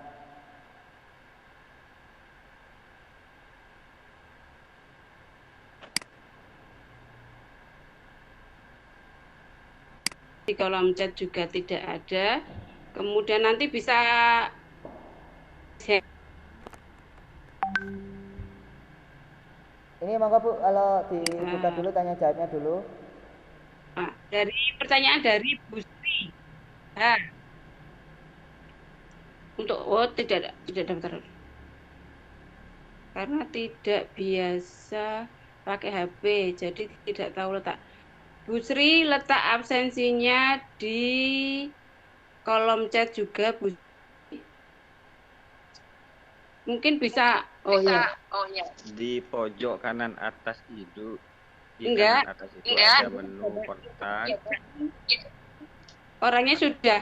Di kolom chat juga tidak ada. Kemudian nanti bisa ini monggo Bu, kalau dibuka dulu tanya jawabnya dulu. Nah, dari pertanyaan dari Bu Sri. Nah, untuk tidak daftar. Karena tidak biasa pakai HP, jadi tidak tahu letak. Bu Sri letak absensinya di kolom chat juga, Bu. Mungkin bisa. Oh ya. Di pojok kanan atas itu. Enggak. Kanan atas itu ada menu kontak. Orangnya sudah.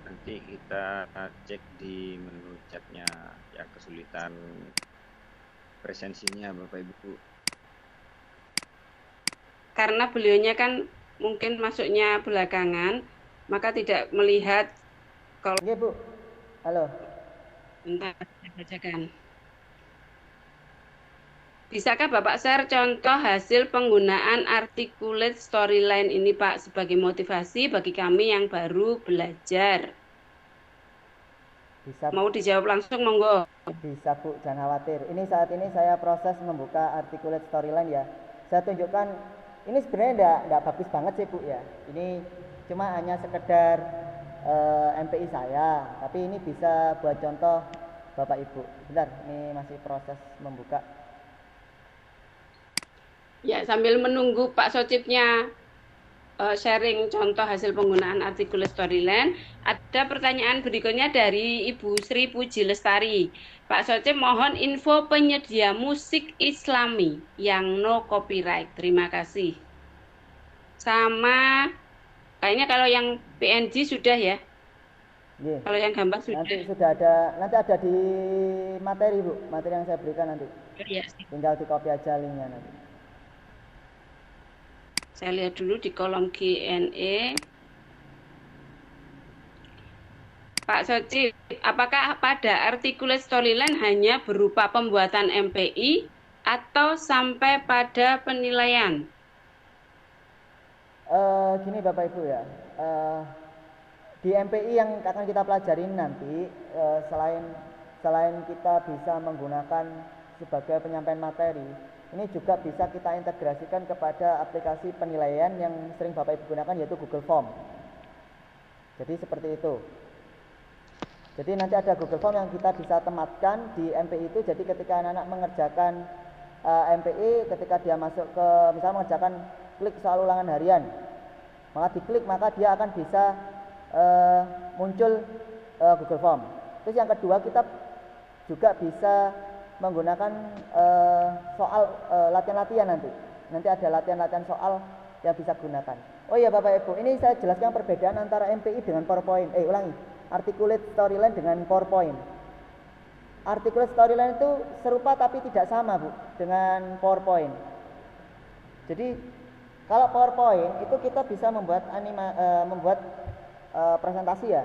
Nanti kita cek di menu chatnya yang kesulitan presensinya Bapak Ibu. Karena beliaunya kan mungkin masuknya belakangan, maka tidak melihat kalau. Oke Bu, halo. Bentar, saya bacakan. Bisakah Bapak share contoh hasil penggunaan articulate storyline ini Pak sebagai motivasi bagi kami yang baru belajar? Bisa. Mau dijawab langsung monggo. Bisa Bu, jangan khawatir. Ini saat ini saya proses membuka articulate storyline ya. Saya tunjukkan, ini sebenarnya enggak bagus banget sih Bu ya. Ini cuma hanya sekedar MPI saya, tapi ini bisa buat contoh Bapak Ibu. Bentar, ini masih proses membuka. Ya, sambil menunggu Pak Socipnya sharing contoh hasil penggunaan articulate storyline, ada pertanyaan berikutnya dari Ibu Sri Puji Lestari. Pak Socip mohon info penyedia musik Islami yang no copyright. Terima kasih. Sama kayaknya kalau yang PNG sudah ya. Yeah. Kalau yang gambar sudah. Nanti sudah ada, nanti ada di materi Bu, materi yang saya berikan nanti. Ya. Tinggal di copy aja linknya nanti. Saya lihat dulu di kolom Q&A. Pak Socip, apakah pada articulate storyline hanya berupa pembuatan MPI atau sampai pada penilaian? Gini Bapak Ibu ya, di MPI yang akan kita pelajari nanti, selain kita bisa menggunakan sebagai penyampaian materi, ini juga bisa kita integrasikan kepada aplikasi penilaian yang sering Bapak Ibu gunakan, yaitu Google Form. Jadi seperti itu. Jadi nanti ada Google Form yang kita bisa tematkan di MPI itu. Jadi ketika anak-anak mengerjakan MPI, ketika dia masuk ke misalnya mengerjakan klik soal ulangan harian, maka diklik maka dia akan bisa muncul Google Form. Terus yang kedua, kita juga bisa menggunakan soal latihan-latihan nanti ada latihan-latihan soal yang bisa gunakan. Oh iya Bapak Ibu, ini saya jelaskan perbedaan antara MPI dengan PowerPoint. Articulate storyline dengan PowerPoint. Articulate storyline itu serupa tapi tidak sama Bu dengan PowerPoint. Jadi kalau PowerPoint itu kita bisa membuat presentasi ya.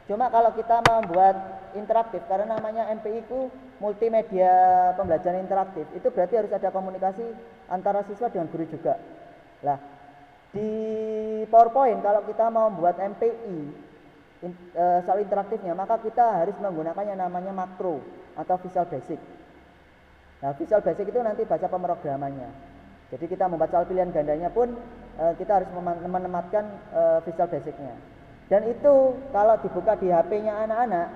Cuma kalau kita membuat interaktif, karena namanya MPI itu multimedia pembelajaran interaktif, itu berarti harus ada komunikasi antara siswa dengan guru juga. Lah, di PowerPoint kalau kita mau membuat MPI soal interaktifnya, maka kita harus menggunakan yang namanya makro atau Visual Basic. Nah, Visual Basic itu nanti baca pemrogramannya. Jadi kita membuat soal pilihan gandanya pun kita harus menematkan Visual Basicnya. Dan itu kalau dibuka di HP-nya anak-anak,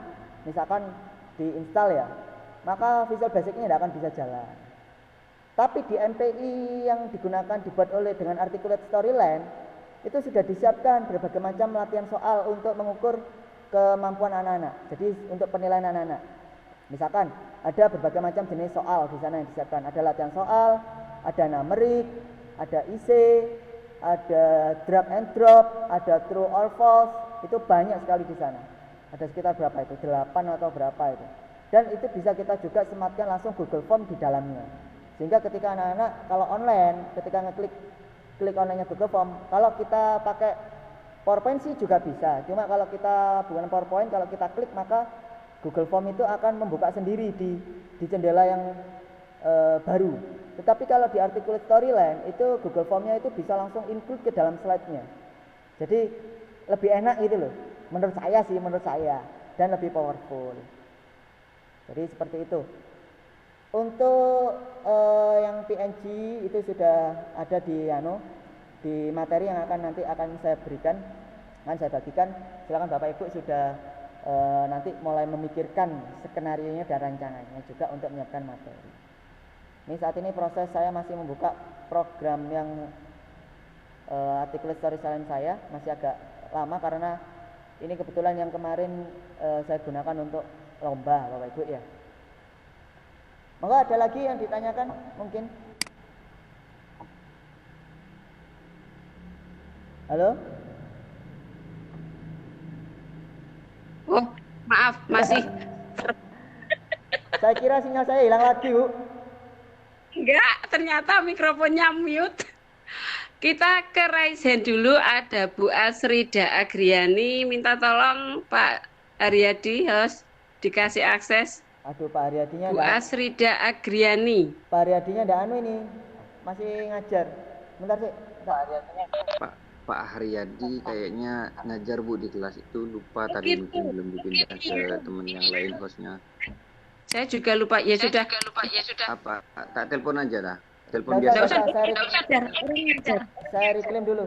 misalkan diinstal ya, maka Visual Basic-nya tidak akan bisa jalan. Tapi di MPI yang digunakan dibuat oleh dengan Articulate Storyland, itu sudah disiapkan berbagai macam latihan soal untuk mengukur kemampuan anak-anak. Jadi untuk penilaian anak-anak. Misalkan ada berbagai macam jenis soal di sana yang disiapkan. Ada latihan soal, ada numeric, ada IC, ada drag and drop, ada true or false. Itu banyak sekali di sana. Ada sekitar berapa itu? 8 atau berapa itu. Dan itu bisa kita juga sematkan langsung Google Form di dalamnya. Sehingga ketika anak-anak kalau online, ketika klik online-nya Google Form, kalau kita pakai PowerPoint sih juga bisa. Cuma kalau kita bukan PowerPoint, kalau kita klik maka Google Form itu akan membuka sendiri di jendela yang baru. Tetapi kalau di Articulate Storyland itu Google Form-nya itu bisa langsung include ke dalam slide-nya. Jadi lebih enak gitu loh. Menurut saya dan lebih powerful. Jadi seperti itu. Untuk yang PNG itu sudah ada di materi yang nanti akan saya berikan, akan saya bagikan. Silakan Bapak Ibu sudah nanti mulai memikirkan skenario-nya dan rancangannya juga untuk menyiapkan materi. Ini saat ini proses saya masih membuka program yang Articulate Storyline saya masih agak lama karena ini kebetulan yang kemarin saya gunakan untuk lomba Bapak Ibu ya. Monggo ada lagi yang ditanyakan mungkin? Halo? Oh, maaf, masih. Saya kira sinyal saya hilang lagi, Bu. Enggak, ternyata mikrofonnya mute. Kita ke raise hand dulu, ada Bu Asrida Agriani, minta tolong Pak Haryadi, host, dikasih akses. Aduh, Pak Haryadinya Bu Asrida Agriani. Pak Haryadinya ada ini, masih ngajar. Bentar sih, Pak Haryadinya. Pak Haryadi kayaknya ngajar Bu di kelas itu, lupa tadi mungkin belum dipindah ke teman yang lain hostnya. Saya juga lupa, ya sudah. Apa? Tak telepon aja dah. Nggak Telepon biasa. Saya reclaim dulu.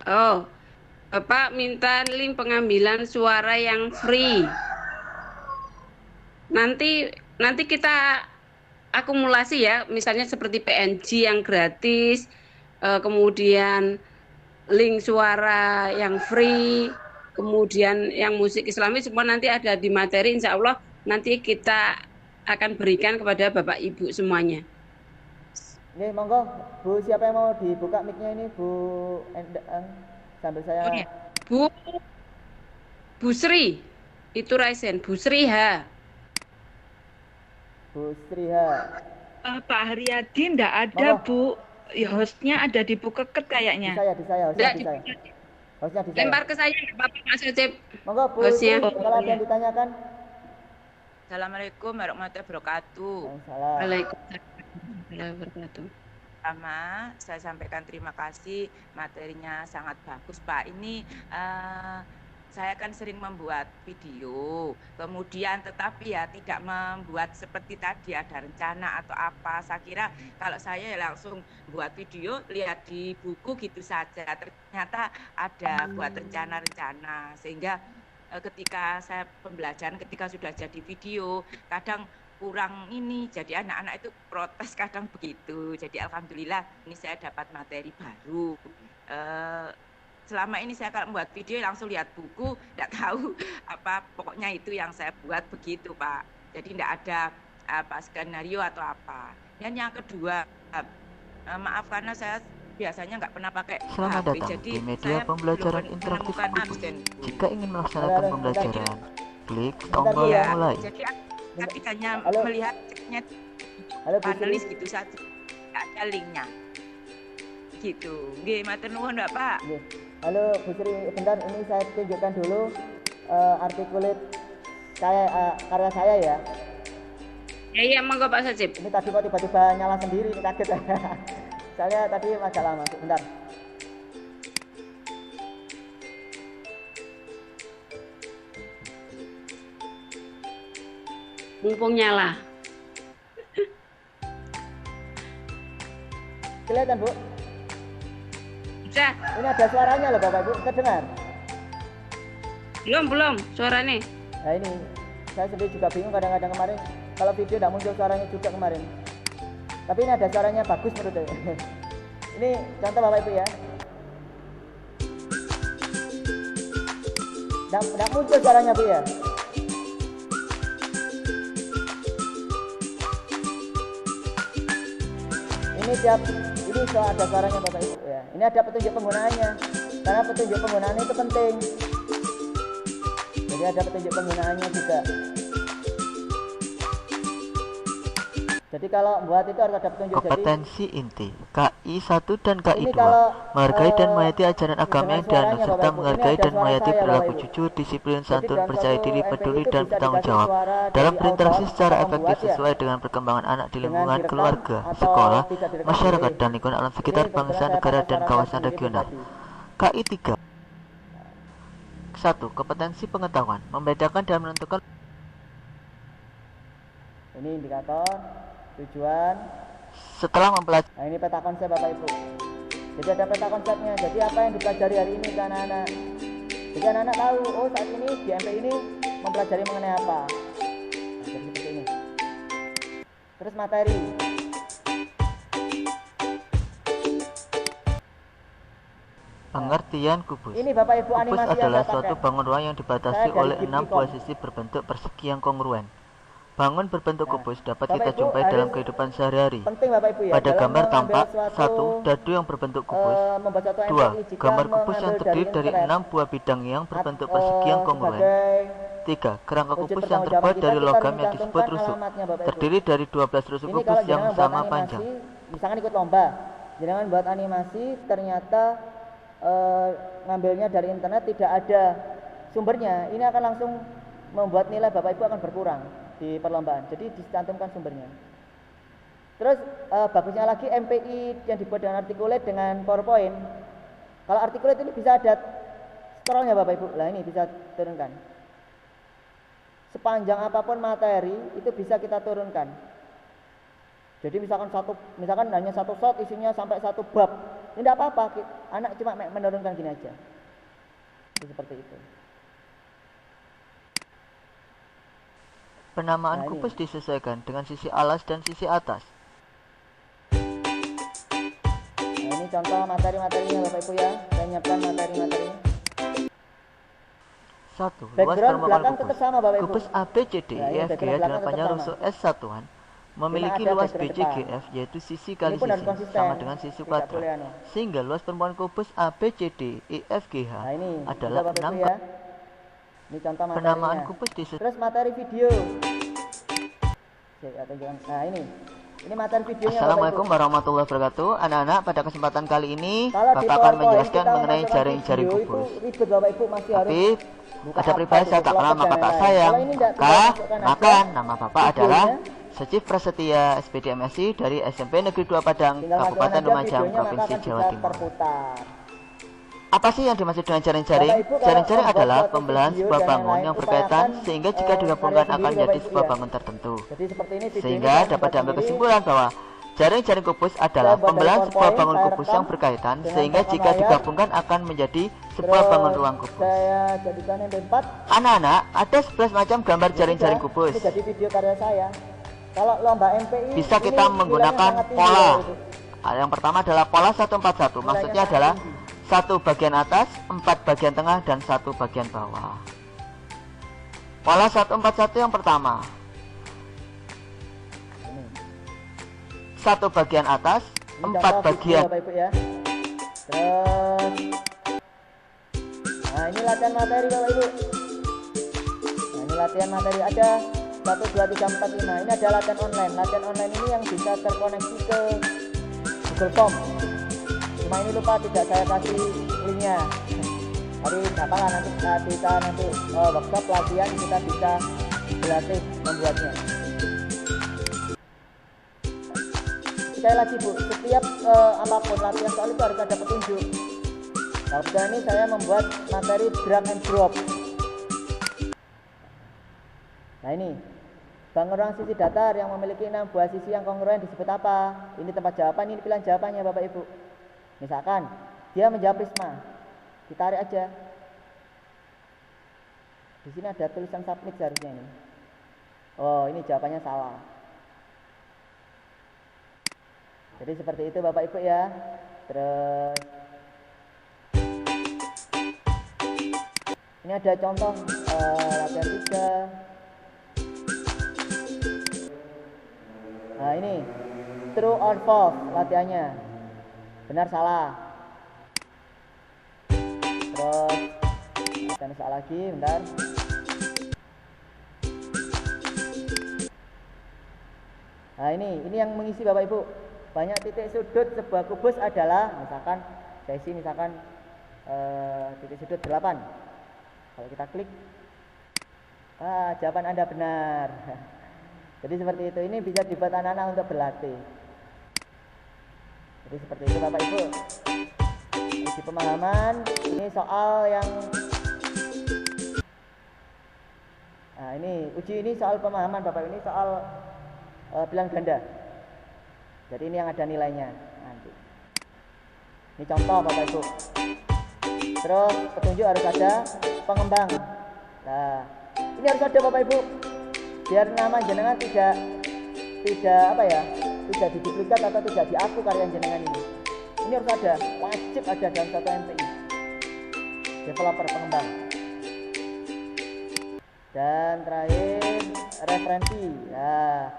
Oh, Bapak minta link pengambilan suara yang free. Nanti kita akumulasi ya, misalnya seperti PNG yang gratis, kemudian link suara yang free, kemudian yang musik Islami, semua nanti ada di materi. Insya Allah nanti kita akan berikan kepada Bapak Ibu semuanya. Nih, monggo Bu, siapa yang mau dibuka mic-nya ini, Bu sambil saya. Oh, ya. Bu Sri, itu Raisen, Bu Sri H. Bu Sri H. Pak Haryadi enggak ada, monggo. Bu. Ya, hostnya ada di Bu Keket kayaknya. Di saya. Hostnya di saya. Lempar ke saya, Bapak Mas Socip. Monggo Bu Sri, kalau ada yang ditanyakan. Assalamualaikum warahmatullahi wabarakatuh. Waalaikumsalam warahmatullahi wabarakatuh. Pertama, saya sampaikan terima kasih, materinya sangat bagus Pak. Ini saya kan sering membuat video, kemudian tetapi ya tidak membuat seperti tadi ada rencana atau apa. Saya kira kalau saya langsung buat video, lihat di buku gitu saja. Ternyata ada buat rencana-rencana, sehingga ketika saya pembelajaran, ketika sudah jadi video, kadang kurang ini, jadi anak-anak itu protes kadang begitu. Jadi alhamdulillah ini saya dapat materi baru. Selama ini saya kalau membuat video langsung lihat buku, tidak tahu apa, pokoknya itu yang saya buat begitu Pak. Jadi tidak ada apa skenario atau apa. Dan yang kedua, maaf karena saya biasanya nggak pernah pakai Selamat HP, datang jadi di media saya pembelajaran belum interaktif menemukan Kubus. absen. Jika ingin melaksanakan pembelajaran, klik Bentar, tombol Bu, ya. mulai. Jadi tapi hanya Halo. melihat ceknya Halo Bu Sri. panelis gitu saja, nggak ada linknya. Gitu. Nggih, matur nuwun Mbak Pak. Nggih. Halo Bu Sri, bentar ini saya tunjukkan dulu Articulate karya saya ya. Iya, monggo Pak Socip. Ini tadi kok tiba-tiba nyala sendiri, ini kaget saya. Soalnya tadi agak lama, bentar. Mumpung nyala. Kelihatan Bu? Bisa. Ini ada suaranya loh Bapak Ibu, terdengar? Belum suaranya. Nah ini, saya sendiri juga bingung kadang-kadang kemarin kalau video tidak muncul suaranya juga kemarin. Tapi ini ada suaranya bagus menurut saya. Ini contoh Bapak Ibu ya. Tidak muncul suaranya Bu ya. Ini ada suaranya Bapak Ibu ya. Ini ada petunjuk penggunaannya. Karena petunjuk penggunaannya itu penting. Jadi ada petunjuk penggunaannya juga. Jadi kalau buat itu harus ada petunjuk. Kompetensi inti KI 1 dan KI 2 kalau, menghargai dan menghayati ajaran agama yang dianut serta Bapak Ibu, menghargai ini ada dan suara menghayati saya, perilaku Bapak Ibu. jujur, disiplin, Jadi santun, dalam percaya satu diri, MPI peduli itu dan bisa bertanggung diganti jawab suara dalam dari berinteraksi autor secara atau efektif pembuat ya, sesuai dengan perkembangan anak di dengan lingkungan direkam keluarga, atau sekolah, tidak direkam masyarakat, sendiri. dan lingkungan alam Ini sekitar, kebetulan bangsa, saya negara, pakai dan suara kawasan sendiri regional. pribadi. KI 3 1. Kompetensi pengetahuan membedakan dan menentukan. Ini indikator, tujuan. Setelah mempelajari Nah ini peta konsep Bapak Ibu. Jadi ada peta konsepnya. Jadi apa yang dipelajari hari ini ke anak-anak. Jadi anak-anak tahu, oh saat ini di MP ini mempelajari mengenai apa. Nah, jadi seperti ini. Terus materi. pengertian kubus. Ini Bapak Ibu Kubus animasi yang adalah saya suatu pakai. bangun ruang yang dibatasi Saya dari oleh 6 Gipicom. buah sisi berbentuk persegi yang kongruen. Bangun berbentuk Nah, kubus dapat Bapak kita Ibu jumpai harus dalam kehidupan sehari-hari. Penting Bapak Ibu ya. Pada dalam gambar mengambil tampak suatu, 1. Dadu yang berbentuk kubus. membuat suatu 2. MPI jika Gambar kubus yang mengambil terdiri dari internet 6 buah bidang yang berbentuk persegi yang kongruen. sebagai 3. Kerangka wujud kubus yang pertanggungjawaban terbuat kita, dari kita logam harus yang disebut mencantumkan rusuk. alamatnya, Bapak Ibu. Terdiri dari 12 rusuk Ini kubus kalau yang jenengan buat sama animasi, panjang. misalkan ikut lomba, jenengan buat animasi ternyata ngambilnya dari internet tidak ada sumbernya, ini akan langsung membuat nilai Bapak Ibu akan berkurang di perlombaan. Jadi dicantumkan sumbernya. Terus bagusnya lagi MPI yang dibuat dengan articulate dengan PowerPoint. Kalau articulate ini bisa ada scrollnya Bapak Ibu. Lah ini bisa turunkan. Sepanjang apapun materi itu bisa kita turunkan. Jadi misalkan hanya satu shot isinya sampai satu bab. Ini tidak apa-apa, anak cuma menurunkan gini aja. Itu seperti itu. Penamaan Nah, ini. kubus disesuaikan dengan sisi alas dan sisi atas. Nah, ini contoh materi-materinya Bapak Ibu ya. Saya menyiapkan materi-materinya. 1. Luas Background permukaan belakang kubus. tetap sama Bapak Ibu. Kubus ABCD Nah, ini EFG background belakang dengan tetap panjang sama. rusuk S1 memiliki ada luas background BCGF yaitu sisi kali pun harus sisi konsisten. sama dengan sisi Tidak kuadrat. boleh anu. Sehingga luas permukaan kubus ABCD EFGH Nah, ini adalah bisa Bapak 6 Ibu ya. Ini contoh materinya. Penamaan kubus disesuaikan. Terus materi video. Nah, ini materi videonya Assalamualaikum Bapak Ibu. warahmatullahi wabarakatuh. Anak-anak, pada kesempatan kali ini Kalau di Bapak akan PowerPoint menjelaskan kita mengenai memasukkan jaring-jaring video kubus. Itu ribet Bapak Ibu, masih harus Tapi buka ada apa, pribadi saya buka tak kenal slot, maka dan tak lain-lain. sayang. Kalau ini tidak Maka masukkan maka aja nama Bapak videonya. adalah Secif Prasetya SPD MSI dari SMP Negeri 2 Padang, Tinggal masukkan Kabupaten aja Lumajang, videonya, maka Provinsi akan Jawa bisa Timur. terputar. Apa sih yang dimaksud dengan jaring-jaring? Bapak Ibu, kalau Jaring-jaring membuat adalah suatu pembelahan video sebuah dan bangun lain-lain, yang berkaitan upayakan, sehingga jika digabungkan karya akan sendiri, menjadi Bapak Ibu, sebuah ya. bangun tertentu. Jadi seperti ini video Sehingga ini dapat saya diambil buat kesimpulan bahwa jaring-jaring kubus adalah buat dari pembelahan sebuah PowerPoint, bangun saya kubus rekam yang berkaitan dengan sehingga rekam jika layar. digabungkan akan menjadi sebuah Terus bangun ruang kubus. Saya jadikan MP4. Anak-anak, ada 11 macam gambar jaring-jaring kubus. Ini jadi video karya saya. Kalau lomba MPI Bisa ini kita nilainya menggunakan sangat tinggi, pola. Bapak Ibu. Yang pertama adalah pola 141. Maksudnya sangat adalah tinggi. 1 bagian atas, 4 bagian tengah, dan 1 bagian bawah. Pola 141 yang pertama. Ini. 1 bagian atas, Ini 4 contoh bagian. video, Bapak Ibu ya. Terus nah ini latihan materi Bapak Ibu. Nah ini latihan materi ada 1, 2, 3, 4, 5. Ini ada latihan online. Latihan online ini yang bisa terkoneksi ke Google Form. Cuma ini lupa tidak saya kasih linknya. Tapi apa lah nanti kita workshop latihan kita bisa berlatih membuatnya. Sekali lagi Bu, setiap apapun latihan soal itu harus ada petunjuk. Nah, kebetulan ini saya membuat materi drag and drop. Nah ini, bangun ruang sisi datar yang memiliki 6 buah sisi yang kongruen disebut apa? Ini tempat jawaban, ini pilihan jawabannya Bapak Ibu. Misalkan, Dia menjawab Prisma. Ditarik aja. Di sini ada tulisan submit seharusnya ini. Oh, ini jawabannya salah. Jadi seperti itu Bapak Ibu ya. Terus ini ada contoh latihan 3. Nah ini true or false latihannya. Benar salah. Terus latihan salah lagi, bentar. Nah ini yang mengisi Bapak Ibu. Banyak titik sudut sebuah kubus adalah misalkan sesi misalkan titik sudut 8. Kalau kita klik, jawaban Anda benar. Jadi seperti itu. Ini bisa dibuat anak-anak untuk berlatih. Jadi seperti itu Bapak Ibu. Uji pemahaman. Ini soal yang ini soal pemahaman Bapak. Ini soal bilang ganda. Jadi ini yang ada nilainya nanti. Ini contoh Bapak Ibu. Terus petunjuk harus ada pengembang. Nah, ini harus ada Bapak Ibu. Biar nama jenengan tidak diduplikat atau tidak diaku karya jenengan ini. Ini harus ada, wajib ada dalam satu MPI. Developer pengembang. Dan terakhir referensi. Nah,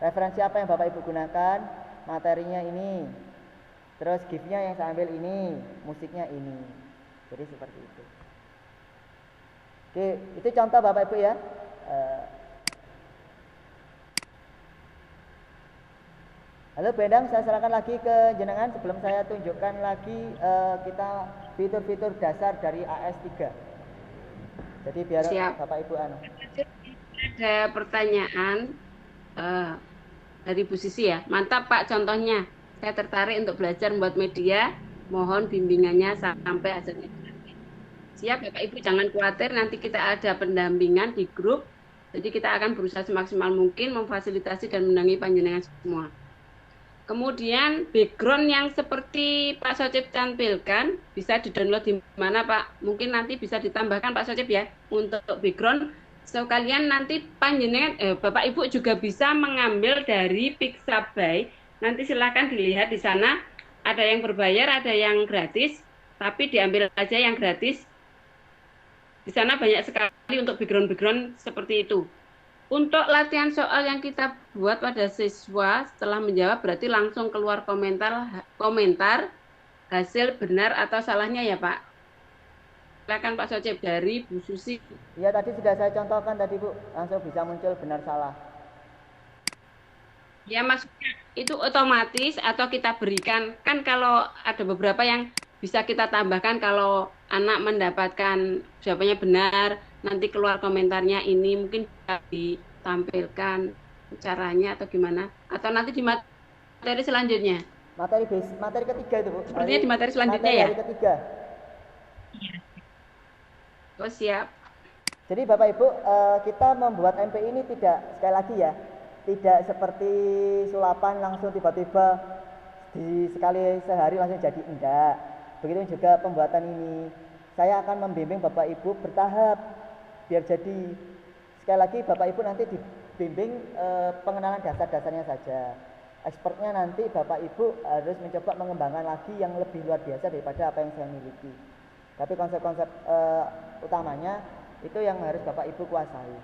referensi apa yang Bapak Ibu gunakan? Materinya ini, terus GIF-nya yang saya ambil ini, musiknya ini. Jadi seperti itu. Oke, itu contoh Bapak Ibu ya. Halo Bu Endang, saya serahkan lagi ke jenengan sebelum saya tunjukkan lagi kita fitur-fitur dasar dari AS3. Jadi biar Siap. Bapak Ibu Ada pertanyaan dari Bu Sisi ya. Mantap Pak contohnya. Saya tertarik untuk belajar membuat media. Mohon bimbingannya sampai hasilnya. Siap Bapak Ibu, jangan khawatir, nanti kita ada pendampingan di grup. Jadi kita akan berusaha semaksimal mungkin memfasilitasi dan mendampingi panjenengan semua. Kemudian background yang seperti Pak Socip tampilkan bisa di-download di mana Pak? Mungkin nanti bisa ditambahkan Pak Socip ya untuk background. So kalian nanti panjenengan Bapak Ibu juga bisa mengambil dari Pixabay. Nanti silakan dilihat di sana, ada yang berbayar, ada yang gratis, tapi diambil aja yang gratis. Di sana banyak sekali untuk background seperti itu. Untuk latihan soal yang kita buat pada siswa setelah menjawab berarti langsung keluar komentar hasil benar atau salahnya ya Pak. Silakan Pak Socip dari Bu Susi. Ya tadi sudah saya contohkan tadi Bu, langsung bisa muncul benar salah. Ya maksudnya itu otomatis atau kita berikan, kan kalau ada beberapa yang bisa kita tambahkan kalau anak mendapatkan jawabannya benar, nanti keluar komentarnya ini mungkin bisa ditampilkan caranya atau gimana, atau nanti di materi selanjutnya. Materi ketiga itu Bu. Sepertinya di materi selanjutnya ya. Materi ketiga. Oh siap. Jadi Bapak Ibu, kita membuat MP ini tidak, sekali lagi ya, tidak seperti sulapan langsung tiba-tiba sekali sehari langsung jadi, enggak. Begitu juga pembuatan ini. Saya akan membimbing Bapak Ibu bertahap biar jadi, sekali lagi Bapak Ibu nanti dibimbing pengenalan dasar-dasarnya saja. Expertnya nanti Bapak Ibu harus mencoba mengembangkan lagi yang lebih luar biasa daripada apa yang saya miliki. Tapi konsep-konsep utamanya itu yang harus Bapak Ibu kuasai.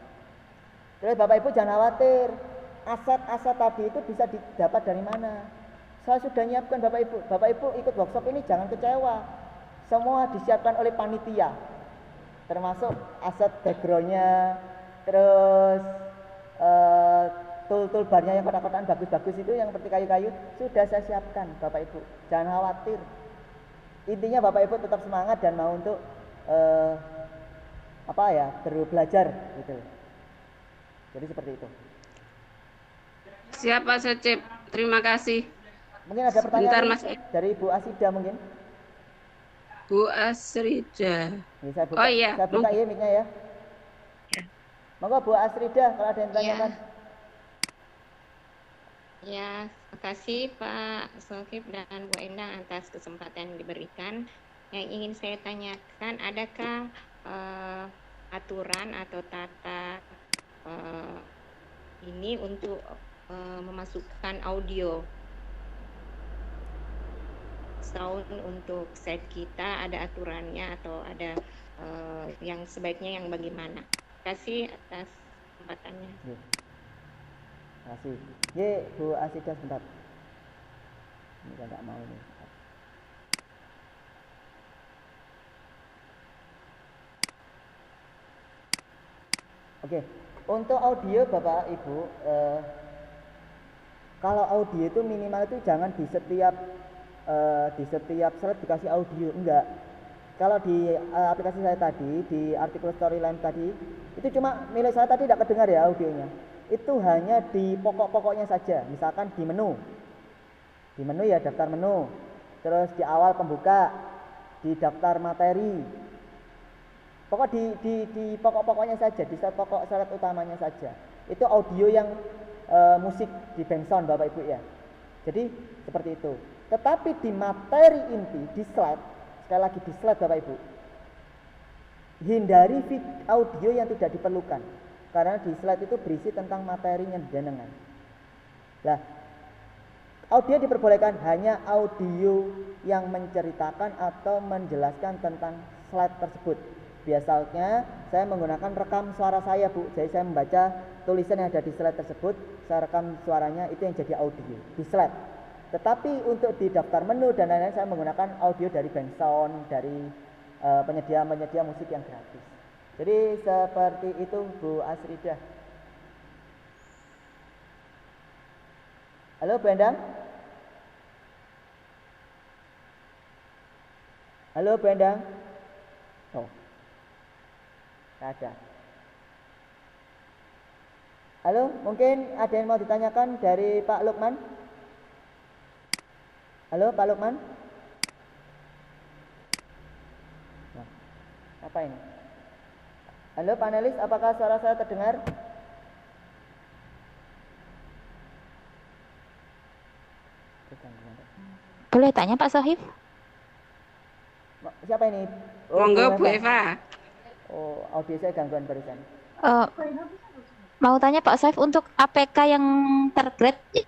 Terus Bapak Ibu jangan khawatir, aset-aset tadi itu bisa didapat dari mana. Saya sudah nyiapkan Bapak Ibu. Bapak Ibu ikut workshop ini jangan kecewa. Semua disiapkan oleh panitia. Termasuk aset backgroundnya, terus tool barnya yang kotak-kotakan bagus-bagus itu yang seperti kayu-kayu sudah saya siapkan Bapak Ibu. Jangan khawatir. Intinya Bapak Ibu tetap semangat dan mau untuk belajar gitu. Jadi seperti itu. Siap Pak Socip, terima kasih. Mungkin ada pertanyaan Mas. dari Bu Asida mungkin. Bu Asrida. Ya, saya buka, oh iya. Saya buka ya mic-nya ya. Monggo Bu Asrida kalau ada yang tanyakan. Ya, Terima kasih Pak Sokip dan Bu Endang atas kesempatan yang diberikan. Yang ingin saya tanyakan, adakah aturan atau tata ini untuk memasukkan audio sound untuk set kita, ada aturannya atau ada yang sebaiknya yang bagaimana? Terima kasih atas kesempatannya. Terima kasih. Ye, Bu Asida sebentar. Ini kan nggak mau nih. Oke, untuk audio Bapak Ibu, kalau audio itu minimal itu jangan di setiap slide dikasih audio, enggak. Kalau di aplikasi saya tadi, di artikel Storyline tadi, itu cuma milik saya tadi tidak kedengar ya audionya. Itu hanya di pokok-pokoknya saja, misalkan di menu ya daftar menu, terus di awal pembuka, di daftar materi, pokok di pokok-pokoknya saja, di pokok syarat utamanya saja. Itu audio yang musik di background Bapak Ibu ya. Jadi seperti itu. Tetapi di materi inti, di slide, sekali lagi di slide Bapak Ibu, hindari audio yang tidak diperlukan, karena di slide itu berisi tentang materinya jenengan. Nah, audio diperbolehkan hanya audio yang menceritakan atau menjelaskan tentang slide tersebut. Biasanya saya menggunakan rekam suara saya Bu, jadi saya membaca tulisan yang ada di slide tersebut, saya rekam suaranya, itu yang jadi audio di slide. Tetapi untuk di daftar menu dan lain-lain saya menggunakan audio dari Bensound, dari penyedia musik yang gratis. Jadi seperti itu Bu Asrida. Halo Bu Endang? Halo Bu Endang? Oh, ada. Halo, mungkin ada yang mau ditanyakan dari Pak Lukman? Halo Pak Lukman? Nah, apa ini? Halo panelis, apakah suara saya terdengar? Boleh tanya Pak Sohib? Siapa ini? Monggo Bu Eva. Oh, audio saya gangguan barusan. Mau tanya Pak Sohib, untuk APK yang tergrade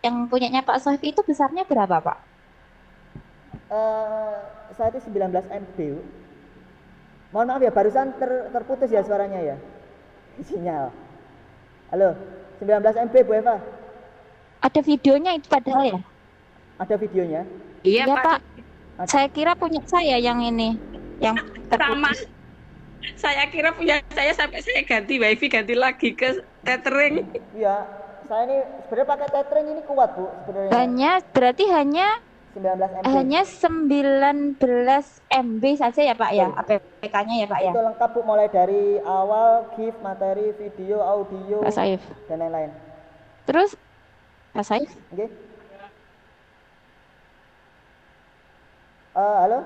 yang punyanya Pak Sohib itu besarnya berapa Pak? Saat itu 19 MB. Mohon maaf ya, barusan terputus ya suaranya ya. Sinyal. Halo, 19 MB Bu Eva. Ada videonya itu padahal ya? Ada videonya? Iya Pak. Saya kira punya saya yang ini, yang sama. Saya kira punya saya sampai saya ganti wifi, ganti lagi ke tethering. Iya, saya ini sebenarnya pakai tethering ini kuat Bu sebenarnya. Berarti hanya 19 MB. Hanya 19 MB saja ya Pak ya, APK-nya ya Pak ya. Itu lengkap Bu, mulai dari awal, GIF, materi, video, audio, Pak Saif, dan lain-lain. Terus Pak Saif? Oke. Halo?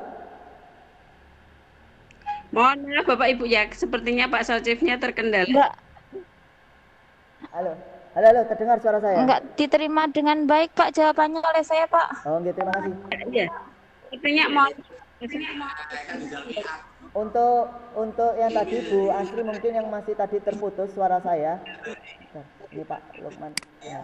Mohon maaf Bapak Ibu ya, sepertinya Pak Socifnya terkendala. Enggak. Halo, terdengar suara saya? Enggak diterima dengan baik Pak jawabannya oleh saya Pak. Oh, gitu, terima kasih. Iya. Sepertinya mau untuk yang tadi Bu Asri mungkin yang masih tadi terputus suara saya. Ini Pak Lukman. Ya.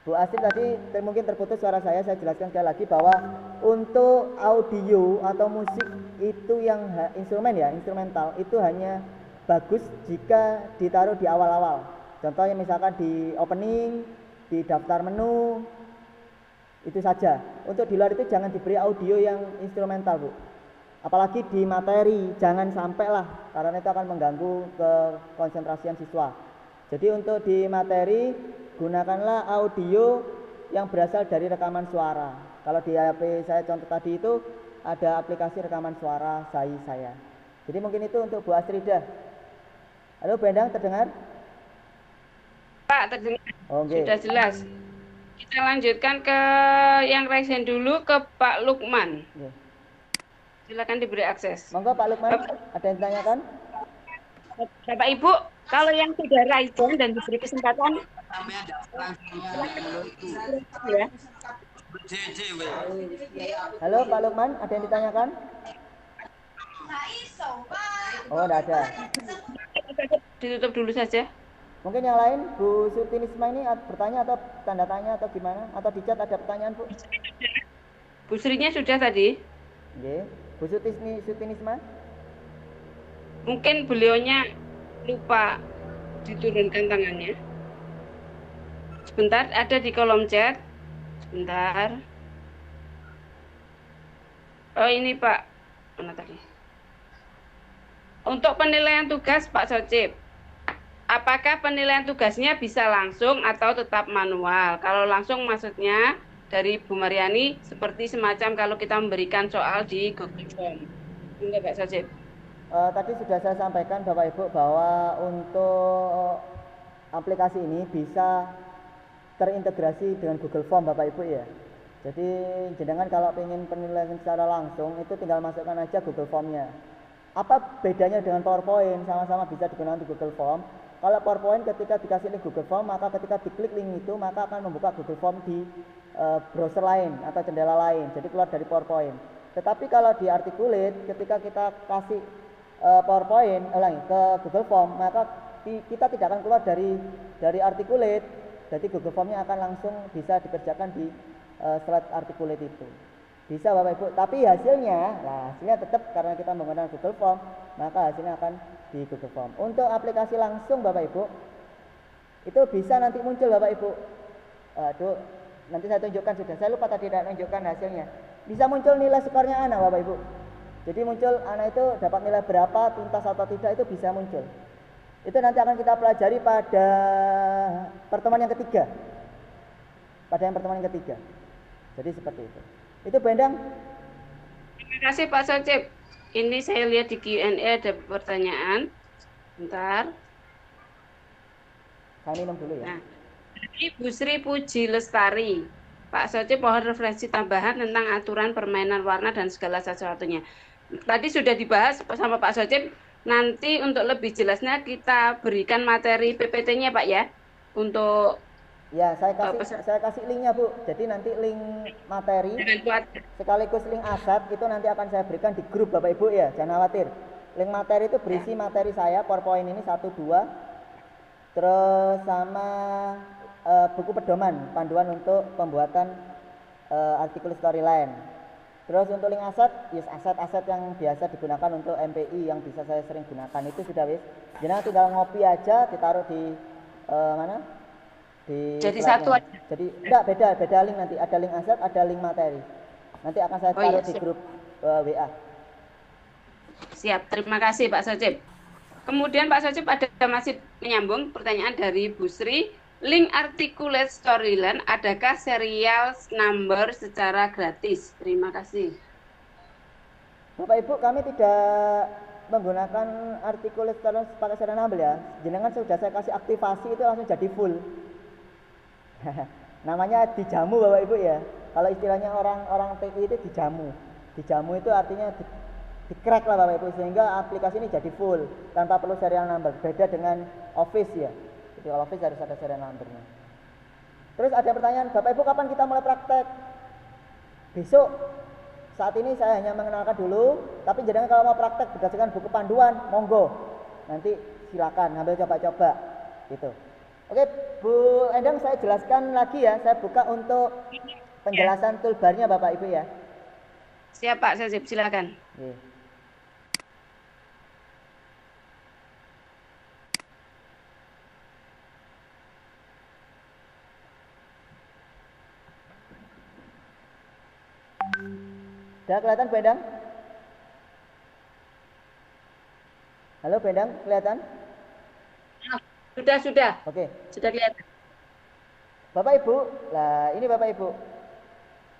Bu Asri tadi mungkin terputus suara saya jelaskan sekali lagi bahwa untuk audio atau musik itu yang instrumental itu hanya bagus jika ditaruh di awal-awal. Contohnya misalkan di opening, di daftar menu, itu saja. Untuk di luar itu jangan diberi audio yang instrumental Bu. Apalagi di materi, jangan sampai lah, karena itu akan mengganggu kekonsentrasian siswa. Jadi untuk di materi, gunakanlah audio yang berasal dari rekaman suara. Kalau di HP saya contoh tadi itu ada aplikasi rekaman suara saya. Jadi mungkin itu untuk Bu Asrida. Halo Bu Endang, terdengar? Pak, terdengar. Okay. Sudah jelas. Kita lanjutkan ke yang resen dulu ke Pak Lukman. Yeah. Silakan diberi akses. Monggo Pak Lukman, ada yang ditanyakan? Bapak Ibu, Kalau yang sudah raison dan diberi kesempatan, ya. Halo Pak Lukman, ada yang ditanyakan? Oh, tidak ada. Ditutup dulu saja. Mungkin yang lain, Bu Sutinisma ini bertanya atau tanda tanya atau gimana? Atau di chat ada pertanyaan, Bu? Bu Srinya sudah tadi. Oke. Bu Sutinisma? Mungkin beliaunya lupa diturunkan tangannya. Sebentar, ada di kolom chat. Sebentar. Oh, ini Pak. Mana tadi? Untuk penilaian tugas Pak Socip, apakah penilaian tugasnya bisa langsung atau tetap manual? Kalau langsung maksudnya dari Bu Mariani seperti semacam kalau kita memberikan soal di Google Form. Enggak Pak Socip? Tadi sudah saya sampaikan Bapak Ibu bahwa untuk aplikasi ini bisa terintegrasi dengan Google Form Bapak Ibu ya. Jadi jenengan kalau ingin penilaian secara langsung itu tinggal masukkan aja Google Form-nya. Apa bedanya dengan PowerPoint? Sama-sama bisa digunakan di Google Form. Kalau PowerPoint ketika dikasih link Google Form, maka ketika diklik link itu maka akan membuka Google Form di browser lain atau jendela lain. Jadi keluar dari PowerPoint. Tetapi kalau di Articulate ketika kita kasih PowerPoint ke Google Form, maka kita tidak akan keluar dari Articulate. Jadi Google Form-nya akan langsung bisa dikerjakan di slide Articulate itu. Bisa Bapak Ibu, tapi hasilnya tetap karena kita menggunakan Google Form, maka hasilnya akan di Google Form. Untuk aplikasi langsung Bapak Ibu, itu bisa nanti muncul Bapak Ibu. Aduh, nanti saya tunjukkan sudah. Saya lupa tadi tidak menunjukkan hasilnya. Bisa muncul nilai skornya anak Bapak Ibu. Jadi muncul anak itu dapat nilai berapa, tuntas atau tidak itu bisa muncul. Itu nanti akan kita pelajari pada pertemuan yang ketiga. Jadi seperti itu. Itu Bu Endang. Terima kasih Pak Socip. Ini saya lihat di Q&A ada pertanyaan. Bentar. Saya minum dulu ya. Nah, Ibu Sri Puji Lestari. Pak Socip mohon referensi tambahan tentang aturan permainan warna dan segala sesuatunya. Tadi sudah dibahas sama Pak Socip. Nanti untuk lebih jelasnya kita berikan materi PPT-nya Pak ya. Untuk ya, saya kasih linknya Bu. Jadi nanti link materi sekaligus link aset itu nanti akan saya berikan di grup Bapak Ibu ya. Jangan khawatir. Link materi itu berisi materi saya PowerPoint ini 1, 2. Terus sama buku pedoman panduan untuk pembuatan artikel storyline. Terus untuk link aset, aset-aset yang biasa digunakan untuk MPI yang bisa saya sering gunakan itu sudah wis. Jadi tinggal ngopi aja, ditaruh di mana? Jadi satu aja. Jadi enggak, beda link nanti. Ada link aset, ada link materi. Nanti akan saya taruh di grup WA. Siap, terima kasih Pak Socip. Kemudian Pak Socip ada masih menyambung pertanyaan dari Bu Sri. Link Articulate Storyline, adakah serial number secara gratis? Terima kasih. Bapak Ibu, kami tidak menggunakan Articulate Storyline pakai serial number ya. Jenengan sudah saya kasih aktivasi itu langsung jadi full. Namanya dijamu Bapak Ibu ya. Kalau istilahnya orang TI itu dijamu. Dijamu itu artinya di crack lah Bapak Ibu, sehingga aplikasi ini jadi full tanpa perlu serial number. Beda dengan Office ya. Jadi kalau Office harus ada serial numbernya. Terus ada pertanyaan, Bapak Ibu kapan kita mulai praktek? Besok. Saat ini saya hanya mengenalkan dulu, tapi jangan kalau mau praktek berdasarkan buku panduan, monggo. Nanti silakan ambil coba-coba gitu. Oke, Bu Endang saya jelaskan lagi ya. Saya buka untuk penjelasan toolbarnya Bapak Ibu ya. Siap Pak, saya silakan. Oke. Sudah kelihatan Bu Endang? Halo Bu Endang, kelihatan? Sudah. Oke. Sudah kelihatan. Bapak Ibu, lah ini Bapak Ibu.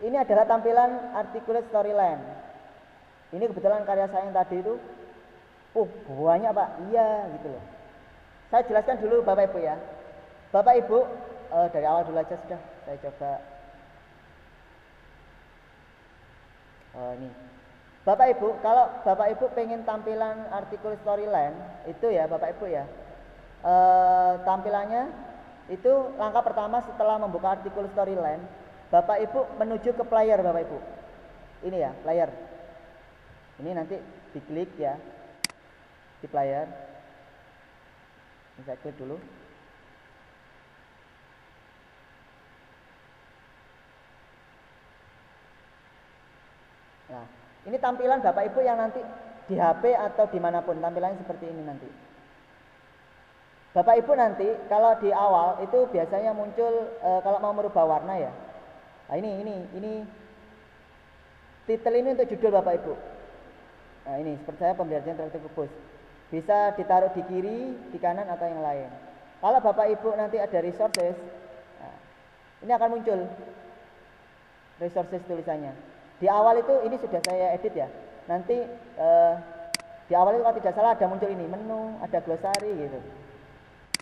Ini adalah tampilan Articulate Storyline. Ini kebetulan karya saya yang tadi itu. Banyak Pak. Iya gitu loh. Saya jelaskan dulu Bapak Ibu ya. Bapak Ibu, dari awal dulu aja sudah. Saya coba. Ini. Bapak Ibu, kalau Bapak Ibu pengen tampilan Articulate Storyline itu ya Bapak Ibu ya. tampilannya itu langkah pertama setelah membuka artikel Storyline, Bapak Ibu menuju ke player Bapak Ibu. Ini ya, player. Ini nanti diklik ya, di player. Ini saya klik dulu. Nah, ini tampilan Bapak Ibu yang nanti di HP atau dimanapun tampilannya seperti ini nanti. Bapak Ibu nanti kalau di awal itu biasanya muncul kalau mau merubah warna ya. Nah ini titel ini untuk judul Bapak Ibu. Nah ini seperti saya pembelajaran interaktif kubus. Bisa ditaruh di kiri, di kanan atau yang lain. Kalau Bapak Ibu nanti ada resources, nah, ini akan muncul resources tulisannya. Di awal itu ini sudah saya edit ya. Nanti di awal itu kalau tidak salah ada muncul ini menu, ada glossary gitu.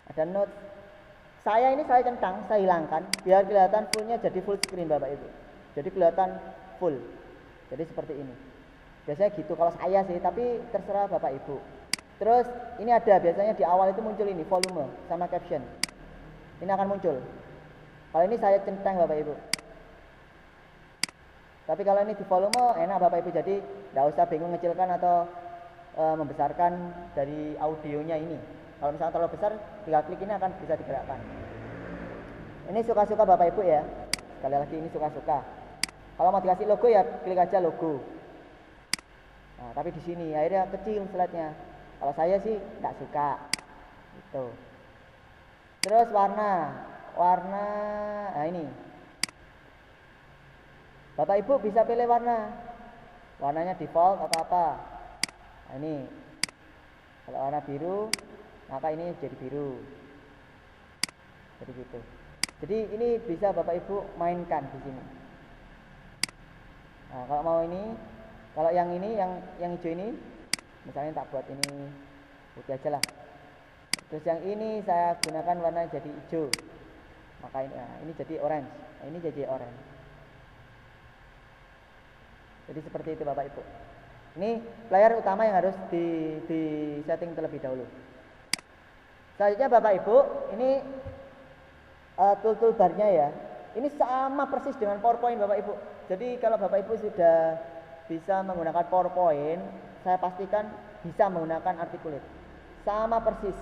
Ada notes. Saya centang, saya hilangkan biar kelihatan fullnya jadi full screen Bapak Ibu. Jadi kelihatan full. Jadi seperti ini. Biasanya gitu kalau saya sih, tapi terserah Bapak Ibu. Terus ini ada biasanya di awal itu muncul ini volume sama caption. Ini akan muncul. Kalau ini saya centang Bapak Ibu. Tapi kalau ini di volume enak Bapak Ibu, jadi tidak usah bingung ngecilkan atau membesarkan dari audionya ini. Kalau misalnya terlalu besar, tinggal klik ini akan bisa digerakkan. Ini suka-suka Bapak Ibu ya. Sekali lagi ini suka-suka. Kalau mau dikasih logo ya klik aja logo. Nah, tapi di sini akhirnya kecil slide-nya. Kalau saya sih tidak suka. Gitu. Terus warna, nah ini. Bapak Ibu bisa pilih warna. Warnanya default atau apa. Nah, ini. Kalau warna biru, maka ini jadi biru. Jadi gitu. Jadi ini bisa Bapak Ibu mainkan di sini. Nah, kalau mau ini, kalau yang ini, yang hijau ini, misalnya tak buat ini putih aja lah. Terus yang ini saya gunakan warna jadi hijau. Maka ini, nah, ini jadi orange. Nah, ini jadi orange. Jadi seperti itu Bapak Ibu. Ini player utama yang harus di setting terlebih dahulu. Selanjutnya Bapak Ibu, ini toolbarnya ya. Ini sama persis dengan PowerPoint Bapak Ibu. Jadi kalau Bapak Ibu sudah bisa menggunakan PowerPoint, saya pastikan bisa menggunakan Articulate. Sama persis.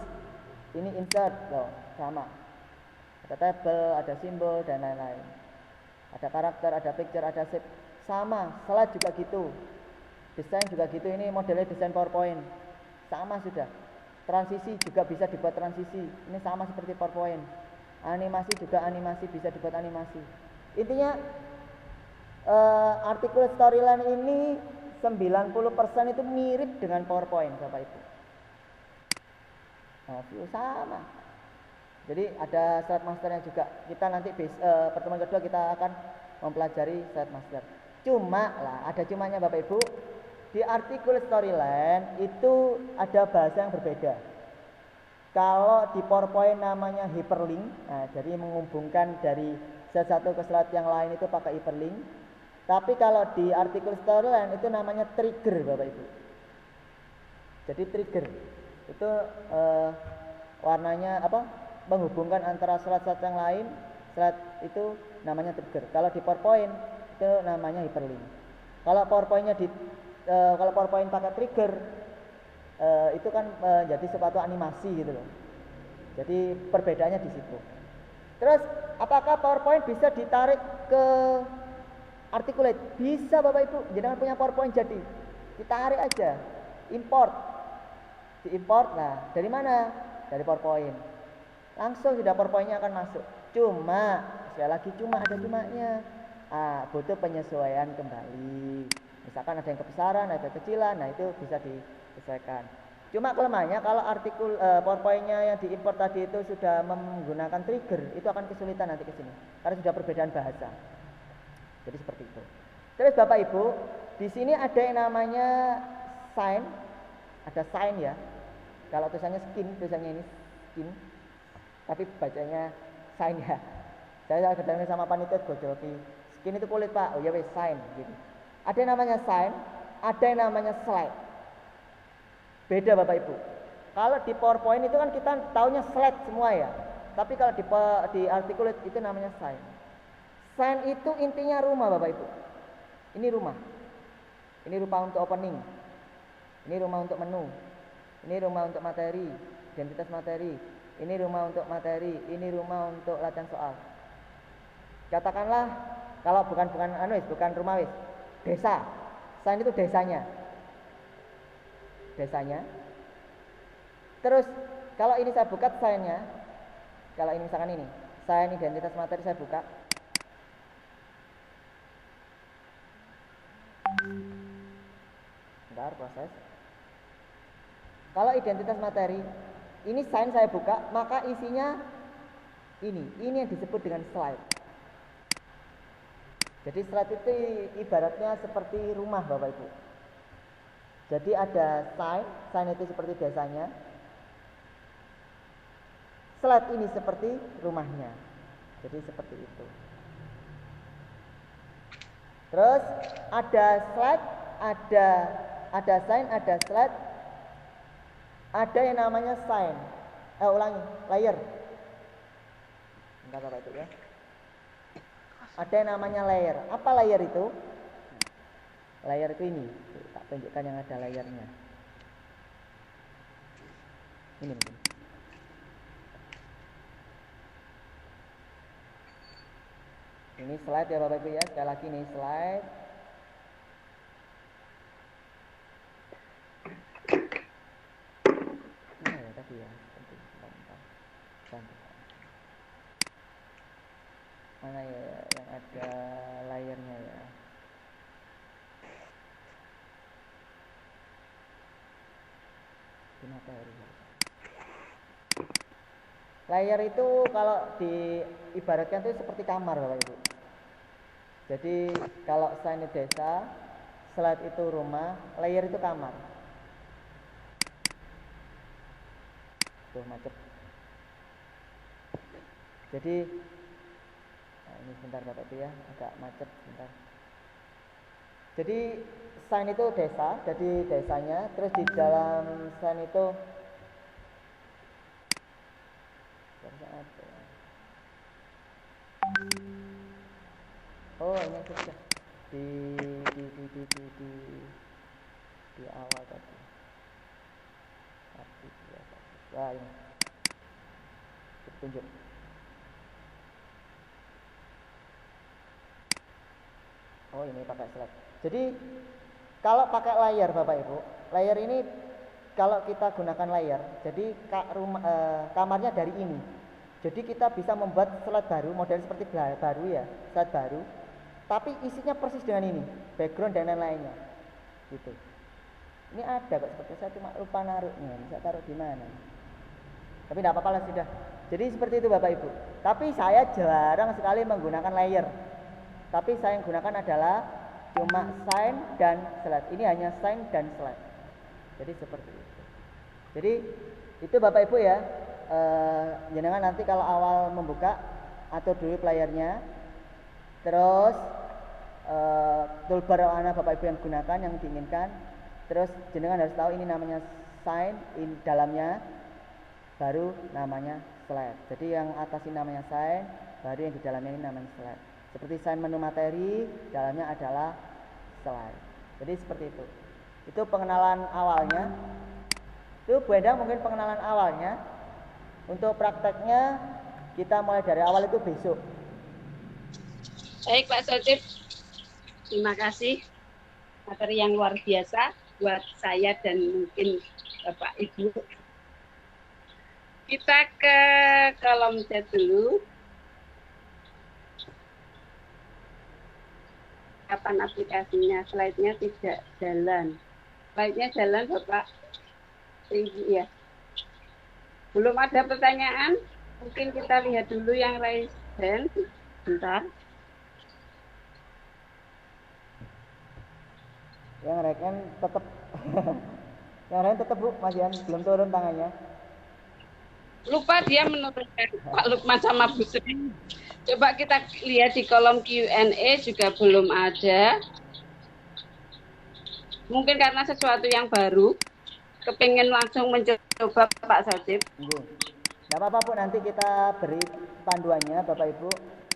Ini insert loh, sama. Ada table, ada simbol dan lain-lain. Ada karakter, ada picture, ada shape. Sama, slide juga gitu. Desain juga gitu, ini modelnya desain PowerPoint. Sama sudah. Transisi juga bisa dibuat transisi. Ini sama seperti PowerPoint. Animasi juga animasi, bisa dibuat animasi. Intinya Articulate Storyline ini 90% itu mirip dengan PowerPoint Bapak Ibu. Nah, view sama. Jadi ada slide masternya juga. Kita nanti pertemuan kedua kita akan mempelajari slide master. Cuma lah, ada cumanya Bapak Ibu. Di Articulate Storyline itu ada bahasa yang berbeda. Kalau di PowerPoint namanya hyperlink, nah, jadi menghubungkan dari satu ke slide yang lain itu pakai hyperlink. Tapi kalau di Articulate Storyline itu namanya trigger Bapak Ibu. Jadi trigger itu warnanya apa? Menghubungkan antara slide-slide yang lain, slide itu namanya trigger. Kalau di PowerPoint itu namanya hyperlink. Kalau kalau PowerPoint pakai trigger itu kan menjadi suatu animasi gitu loh. Jadi perbedaannya di situ. Terus apakah PowerPoint bisa ditarik ke Articulate? Bisa Bapak Ibu. Jangan punya PowerPoint jadi ditarik aja, import, diimport. Nah dari mana? Dari PowerPoint. Langsung sudah PowerPoint-nya akan masuk. Cuma sekali lagi cuma ada cumanya. Butuh penyesuaian kembali. Misalkan ada yang kebesaran, ada kecilan, nah itu bisa disesuaikan. Cuma kelemahannya kalau artikel PowerPoint-nya yang diimport tadi itu sudah menggunakan trigger, itu akan kesulitan nanti ke sini karena sudah perbedaan bahasa. Jadi seperti itu. Terus Bapak Ibu, di sini ada yang namanya sign, ada sign ya. Kalau tulisannya skin, tulisannya ini skin, tapi bacanya sign ya. Saya ketemu sama panitia gojologi, skin itu kulit Pak, oh ya wes sign gitu. Ada yang namanya sign, ada yang namanya slide. Beda Bapak Ibu. Kalau di PowerPoint itu kan kita taunya slide semua ya. Tapi kalau di Articulate itu namanya sign. Sign itu intinya rumah Bapak Ibu. Ini rumah. Ini rumah untuk opening. Ini rumah untuk menu. Ini rumah untuk materi, identitas materi. Ini rumah untuk materi. Ini rumah untuk latihan soal. Katakanlah kalau bukan rumah wis, desa. Sign itu desanya. Desanya. Terus kalau ini saya buka sign-nya, kalau ini misalkan ini, sign identitas materi saya buka. Bentar, proses. Kalau identitas materi, ini sign saya buka, maka isinya ini yang disebut dengan slide. Jadi slide itu ibaratnya seperti rumah Bapak Ibu. Jadi ada sign itu seperti desanya. Slide ini seperti rumahnya. Jadi seperti itu. Terus ada slide, ada sign, ada slide. Ada yang namanya sign. Ulangi, layer. Bentar Bapak Ibu ya. Ada yang namanya layer. Apa layer itu? Layer itu ini. Tak tunjukkan yang ada layernya. Ini mungkin. Ini slide ya Bapak Ibu ya. Sekali lagi nih slide. Mana ya tadi ya? Mana ya yang ada layernya ya? Di materi. Layer itu kalau diibaratkan itu seperti kamar Bapak Ibu. Jadi kalau sign desa, slide itu rumah, layer itu kamar. Tuh macet. Jadi ini sebentar Bapak Ibu ya, agak macet sebentar. Jadi sign itu desa, jadi desanya, terus di dalam sign itu oh ini sudah di awal tadi. Wah ini tunjuk. Oh ini pakai slide. Jadi kalau pakai layar Bapak Ibu, layar ini kalau kita gunakan layar, jadi kamarnya dari ini. Jadi kita bisa membuat slide baru, model seperti baru ya, slide baru. Tapi isinya persis dengan ini, background dan lain-lainnya. Gitu. Ini ada kok, seperti saya cuma lupa naruhnya, bisa taruh di mana. Tapi tidak apa-apa lah sudah. Jadi seperti itu Bapak Ibu. Tapi saya jarang sekali menggunakan layer. Tapi saya yang gunakan adalah cuma sign dan slide. Ini hanya sign dan slide. Jadi seperti itu. Jadi itu Bapak Ibu ya. Jenengan nanti kalau awal membuka atur dulu playernya. Terus toolbar mana Bapak Ibu yang gunakan, yang diinginkan. Terus jenengan harus tahu ini namanya sign, in dalamnya baru namanya slide. Jadi yang atas ini namanya sign, baru yang di dalamnya ini namanya slide. Seperti sign menu materi, dalamnya adalah slide. Jadi seperti itu. Itu pengenalan awalnya. Itu Bu Endang mungkin pengenalan awalnya. Untuk prakteknya kita mulai dari awal itu besok. Baik Pak Sotip, terima kasih. Materi yang luar biasa buat saya dan mungkin Bapak Ibu. Kita ke kolom chat dulu. Kapan aplikasinya? Slide-nya tidak jalan. Slide-nya jalan Bapak. Tinggi ya. Belum ada pertanyaan? Mungkin kita lihat dulu yang raise hand. Bentar. Yang raise hand tetap yang lain tetap Bu, Mas Yan, belum turun tangannya. Lupa dia menurunkan Pak Lukman sama Bu Sri. Coba kita lihat di kolom Q&A juga belum ada. Mungkin karena sesuatu yang baru. kepengen langsung mencoba Pak Sotip. Nggak apa-apa Bu, nanti kita beri panduannya Bapak Ibu.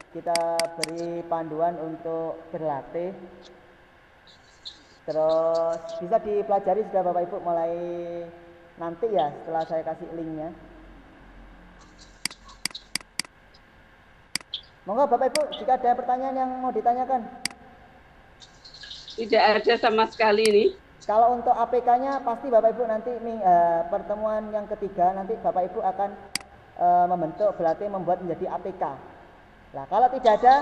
Kita beri panduan untuk berlatih. Terus bisa dipelajari sudah Bapak Ibu mulai nanti ya setelah saya kasih linknya. Monggo Bapak Ibu, jika ada pertanyaan yang mau ditanyakan. Tidak ada sama sekali ini. Kalau untuk APK-nya pasti Bapak Ibu nanti pertemuan yang ketiga nanti Bapak Ibu akan membentuk berlatih membuat menjadi APK. Nah, kalau tidak ada,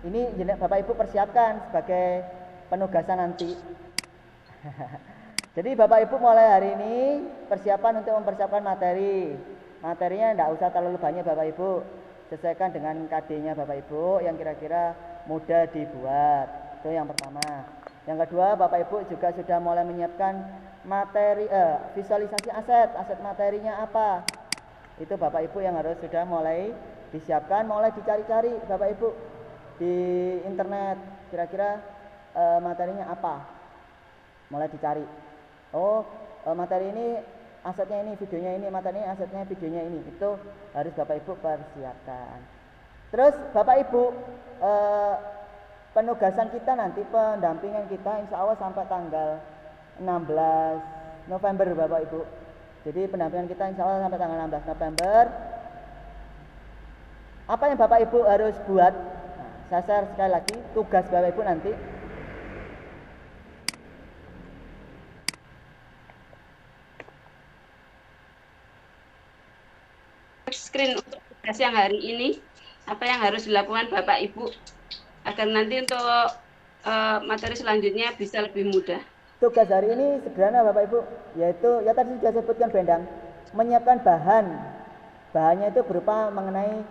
ini Bapak Ibu persiapkan sebagai penugasan nanti. Jadi Bapak Ibu mulai hari ini persiapan untuk mempersiapkan materi. Materinya tidak usah terlalu banyak Bapak Ibu. Sesuaikan dengan KD-nya Bapak Ibu yang kira-kira mudah dibuat. Itu yang pertama. Yang kedua, Bapak Ibu juga sudah mulai menyiapkan materi visualisasi aset materinya apa. Itu Bapak Ibu yang harus sudah mulai disiapkan, mulai dicari-cari Bapak Ibu di internet kira-kira materinya apa. Mulai dicari. Oh, materi ini asetnya ini, videonya ini, materinya asetnya, videonya ini. Itu harus Bapak Ibu persiapkan. Terus Bapak Ibu penugasan kita nanti, pendampingan kita insya Allah sampai tanggal 16 November Bapak Ibu. Jadi pendampingan kita insya Allah sampai tanggal 16 November. Apa yang Bapak Ibu harus buat? Nah, saya share sekali lagi tugas Bapak Ibu nanti. Screen untuk tugas yang hari ini, apa yang harus dilakukan Bapak Ibu agar nanti untuk materi selanjutnya bisa lebih mudah. Tugas hari ini sederhana Bapak Ibu, yaitu ya tadi sudah sebutkan Bendang, menyiapkan bahannya itu berupa mengenai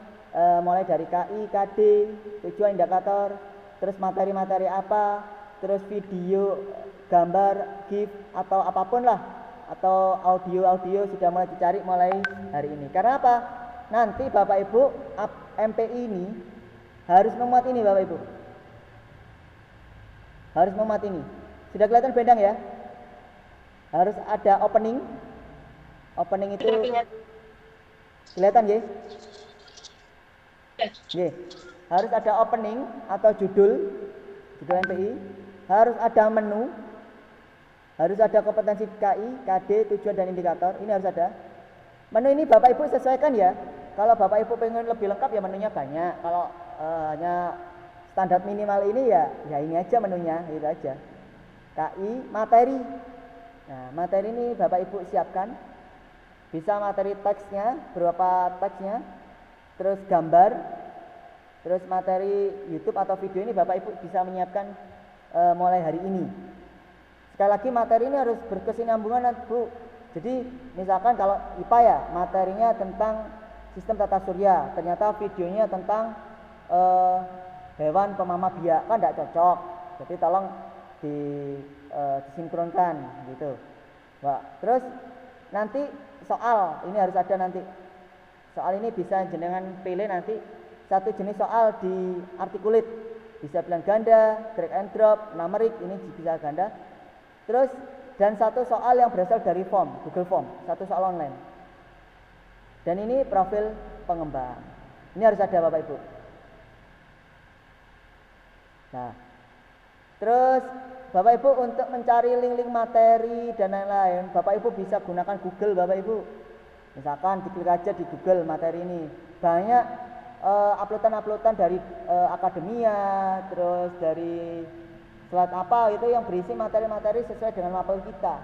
mulai dari KI, KD, tujuan indikator, terus materi-materi apa, terus video, gambar, GIF atau apapun lah, atau audio sudah mulai dicari mulai hari ini. Karena apa? Nanti Bapak Ibu MPI ini harus memuat ini Bapak Ibu. Harus memuat ini. Sudah kelihatan Bendang ya? Harus ada opening. Opening itu kelihatan ya? Harus ada opening atau judul MPI. Harus ada menu. Harus ada kompetensi KI, KD, tujuan dan indikator. Ini harus ada. Menu ini Bapak Ibu sesuaikan ya. Kalau Bapak Ibu pengen lebih lengkap ya menunya banyak. Kalau hanya standar minimal ini ya ini aja menunya, itu aja. KI, materi. Nah, materi ini Bapak Ibu siapkan. Bisa materi teksnya, beberapa teksnya, terus gambar, terus materi YouTube atau video ini Bapak Ibu bisa menyiapkan mulai hari ini. Sekali lagi materi ini harus berkesinambungan Bu. Jadi misalkan kalau IPA ya materinya tentang sistem tata surya, ternyata videonya tentang hewan pemamah biak, kan tidak cocok. Jadi tolong disinkronkan gitu. Wah, terus nanti soal ini harus ada nanti. Soal ini bisa jenengan pilih nanti satu jenis soal di artikulit. Bisa pilihan ganda, drag and drop, numerik, ini bisa ganda. Terus dan satu soal yang berasal dari form, Google Form, satu soal online. Dan ini profil pengembang. Ini harus ada Bapak Ibu. Nah, terus Bapak Ibu untuk mencari link-link materi dan lain-lain, Bapak Ibu bisa gunakan Google Bapak Ibu. Misalkan diklik aja di Google materi ini. Banyak uploadan dari akademia, terus dari slide apa itu yang berisi materi-materi sesuai dengan mapel kita.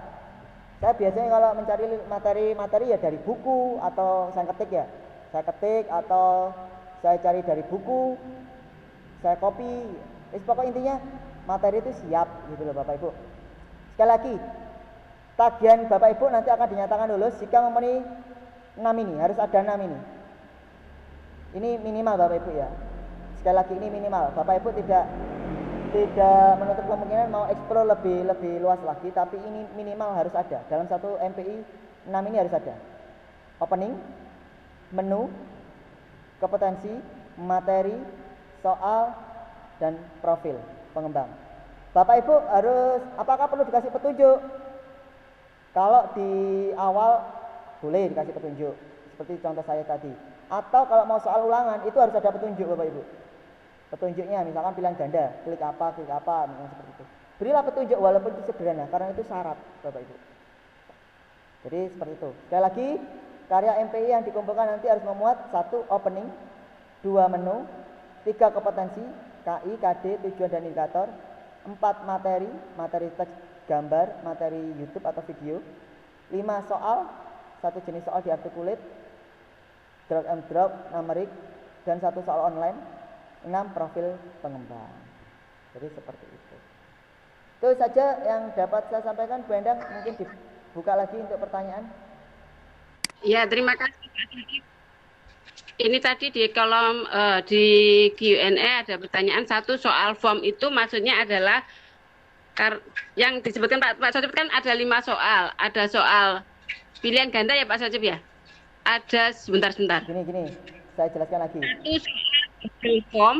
Saya biasanya kalau mencari materi-materi ya dari buku atau saya ketik ya. Saya ketik atau saya cari dari buku, saya copy. Pokoknya intinya materi itu siap gitu loh Bapak Ibu. Sekali lagi, tagihan Bapak Ibu nanti akan dinyatakan lulus jika memenuhi 6 ini, harus ada 6 ini. Ini minimal Bapak Ibu ya. Sekali lagi ini minimal. Bapak Ibu tidak menutup kemungkinan mau explore lebih luas lagi, tapi ini minimal harus ada. Dalam satu MPI 6 ini harus ada. Opening, menu, kompetensi, materi, soal, dan profil pengembang. Bapak Ibu harus, apakah perlu dikasih petunjuk? Kalau di awal boleh dikasih petunjuk, seperti contoh saya tadi. Atau kalau mau soal ulangan, itu harus ada petunjuk Bapak Ibu. Petunjuknya misalkan pilihan ganda, klik apa, misalkan seperti itu. Berilah petunjuk walaupun itu sederhana, karena itu syarat Bapak Ibu. Jadi seperti itu. Sekali lagi, karya MPI yang dikumpulkan nanti harus memuat 1 opening, 2 menu, 3 kompetensi, KI, KD, tujuan dan indikator, 4 materi, materi teks, gambar, materi YouTube atau video, 5 soal, 1 jenis soal diartikulat, drag and drop, numerik, dan 1 soal online, 6 profil pengembang. Jadi seperti itu. Itu saja yang dapat saya sampaikan. Bu Endang, mungkin dibuka lagi untuk pertanyaan. Ya, terima kasih Pak Didi. Ini tadi di kolom di Q&A ada pertanyaan satu soal form itu maksudnya adalah yang disebutkan Pak Sotip kan ada 5 soal. Ada soal pilihan ganda ya Pak Sotip ya? Ada sebentar. Gini, saya jelaskan lagi. Satu soal Google Form,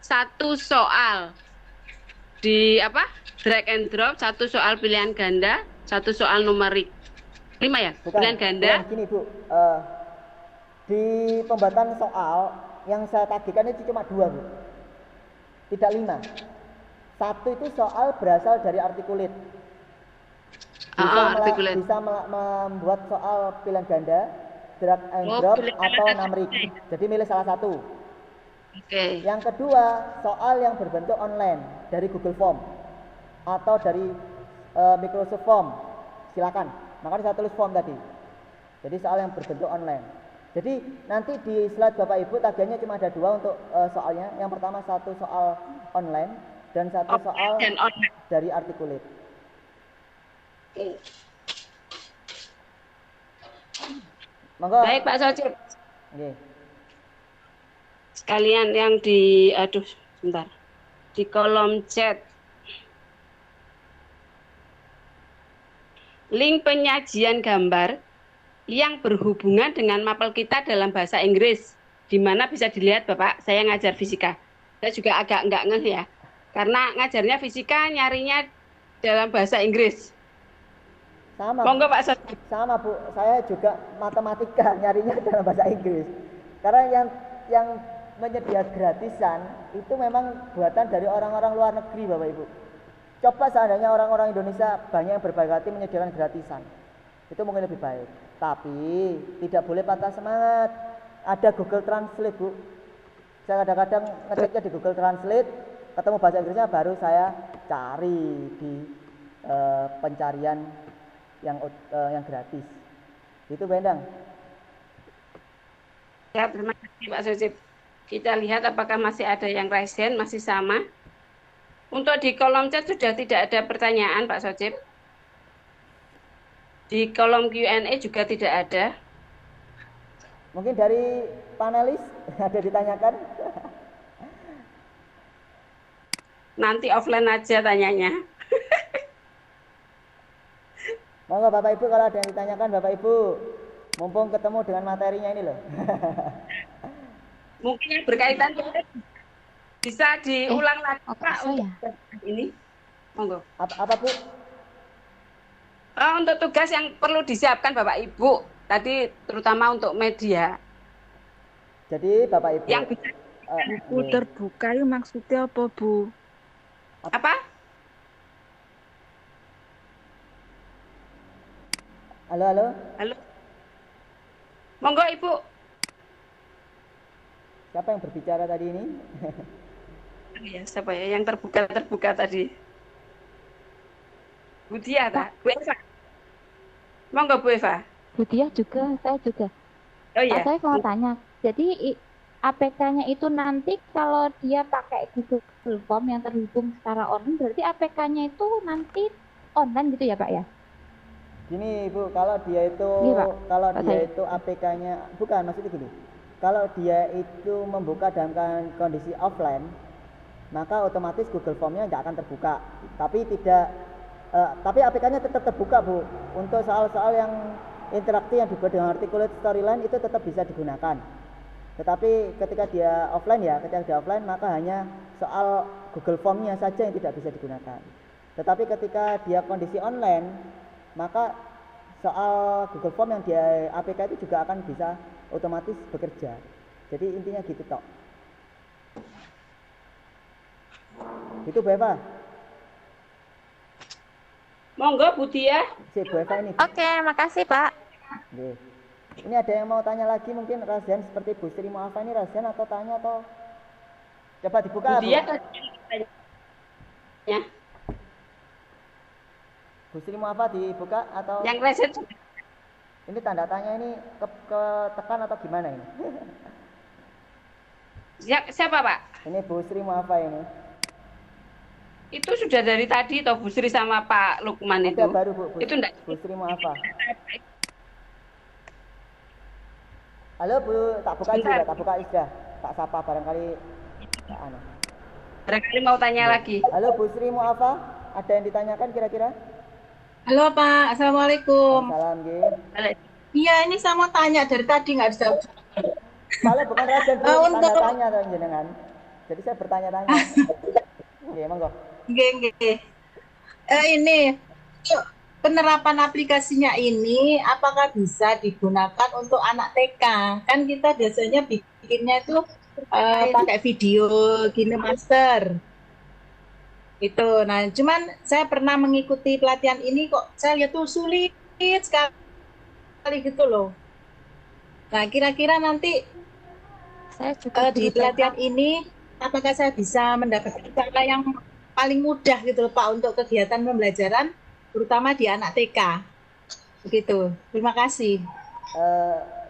1 soal di apa? Drag and drop, 1 soal pilihan ganda, 1 soal numerik. 5 ya? Bukan, pilihan ganda. Gini Bu, di pembuatan soal yang saya tagihkan itu cuma 2 Bu, tidak 5. 1 itu soal berasal dari artikulat. Bisa membuat soal pilihan ganda, drag and drop atau numerik. Jadi milih salah satu. Oke. Yang kedua, soal yang berbentuk online dari Google Form atau dari Microsoft Form. Silakan. Makanya saya tulis form tadi. Jadi soal yang berbentuk online. Jadi nanti di slide Bapak Ibu tagihannya cuma ada 2 untuk soalnya. Yang pertama 1 soal online dan 1 soal dari artikulat. Monggo. Baik Pak Sotip. Nggih. Sekalian yang di sebentar. Di kolom chat. Link penyajian gambar yang berhubungan dengan mapel kita dalam bahasa Inggris. Di mana bisa dilihat Bapak, saya ngajar fisika. Saya juga agak enggak ngeh ya. Karena ngajarnya fisika nyarinya dalam bahasa Inggris. Sama. Monggo Pak Sotip. Sama Bu, saya juga matematika nyarinya dalam bahasa Inggris. Karena yang menyedia gratisan itu memang buatan dari orang-orang luar negeri Bapak Ibu. Coba seandainya orang-orang Indonesia banyak yang berbaik hati menyediakan gratisan, itu mungkin lebih baik. Tapi tidak boleh patah semangat. Ada Google Translate Bu. Saya kadang-kadang ngeceknya di Google Translate, ketemu bahasa Inggrisnya baru saya cari di pencarian yang gratis. Itu Bendang. Ya, terima kasih Pak Sotip. Kita lihat apakah masih ada yang raise hand, masih sama. Untuk di kolom chat sudah tidak ada pertanyaan Pak Sotip. Di kolom Q&A juga tidak ada. Mungkin dari panelis ada ditanyakan. Nanti offline aja tanyanya. Monggo Bapak Ibu kalau ada yang ditanyakan Bapak Ibu. Mumpung ketemu dengan materinya ini loh. Mungkin yang berkaitan bisa diulang lagi Pak saya. Ini. Monggo. Apa Bu? Untuk tugas yang perlu disiapkan Bapak Ibu tadi terutama untuk media. Jadi Bapak Ibu Yang bisa Buku terbuka itu maksudnya apa Bu? apa? Halo. Halo. Monggo Ibu. Siapa yang berbicara tadi ini? Ya, siapa ya yang terbuka tadi? Bu Dia, Bu Eva. Monggo Bu Eva. Bu Dia juga, saya juga. Oh iya. Saya mau tanya, jadi APK-nya itu nanti kalau dia pakai Google Form yang terhubung secara online, berarti APK-nya itu nanti online gitu ya Pak ya? Gini Bu, kalau dia itu itu APK-nya bukan, maksudnya gini. Kalau dia itu membuka dalam kondisi offline, maka otomatis Google Form-nya nggak akan terbuka. Tapi APK-nya tetap terbuka Bu. Untuk soal-soal yang interaktif yang dibuat dengan articulate storyline itu tetap bisa digunakan. Tetapi ketika dia offline maka hanya soal Google Form-nya saja yang tidak bisa digunakan. Tetapi ketika dia kondisi online, maka soal Google Form yang di APK itu juga akan bisa otomatis bekerja. Jadi intinya gitu tok. Itu Bu Eva. Monggo Bu Dia. Si Bu Eva ini. Oke, makasih Pak. Oke. Ini ada yang mau tanya lagi mungkin Razan seperti Bu Sri Muafa ini Razan atau tanya atau coba dibuka Bu Dia Bu. ya. Bu Sri Muafa dibuka atau Yang reset ini tanda tanya ini ketekan atau gimana ini? siapa Pak? Ini Bu Sri Muafa ini. Itu sudah dari tadi toh Bu Sri sama Pak Lukman itu. Ada baru Bu. Itu enggak. Bu Sri Muafa. Halo Bu, tak buka juga, tak buka sudah. Tak sapa barangkali tak anu. Barangkali mau tanya lagi. Halo Bu Sri Muafa, ada yang ditanyakan kira-kira? Halo Pak, Assalamualaikum. Salam G. Iya, ini saya mau tanya dari tadi nggak bisa. Kalau bukan Raden Bu, untuk tanda tanya atau jenengan. Jadi saya bertanya-tanya. Oke, monggo. Oke. Ini penerapan aplikasinya ini apakah bisa digunakan untuk anak TK? Kan kita biasanya bikinnya itu pakai video KineMaster. Itu. Nah, cuman saya pernah mengikuti pelatihan ini kok saya lihat tuh sulit sekali gitu loh. Nah, kira-kira nanti Saya juga di pelatihan ini apakah saya bisa mendapatkan cara yang paling mudah gitu loh Pak untuk kegiatan pembelajaran terutama di anak TK. Begitu. Terima kasih.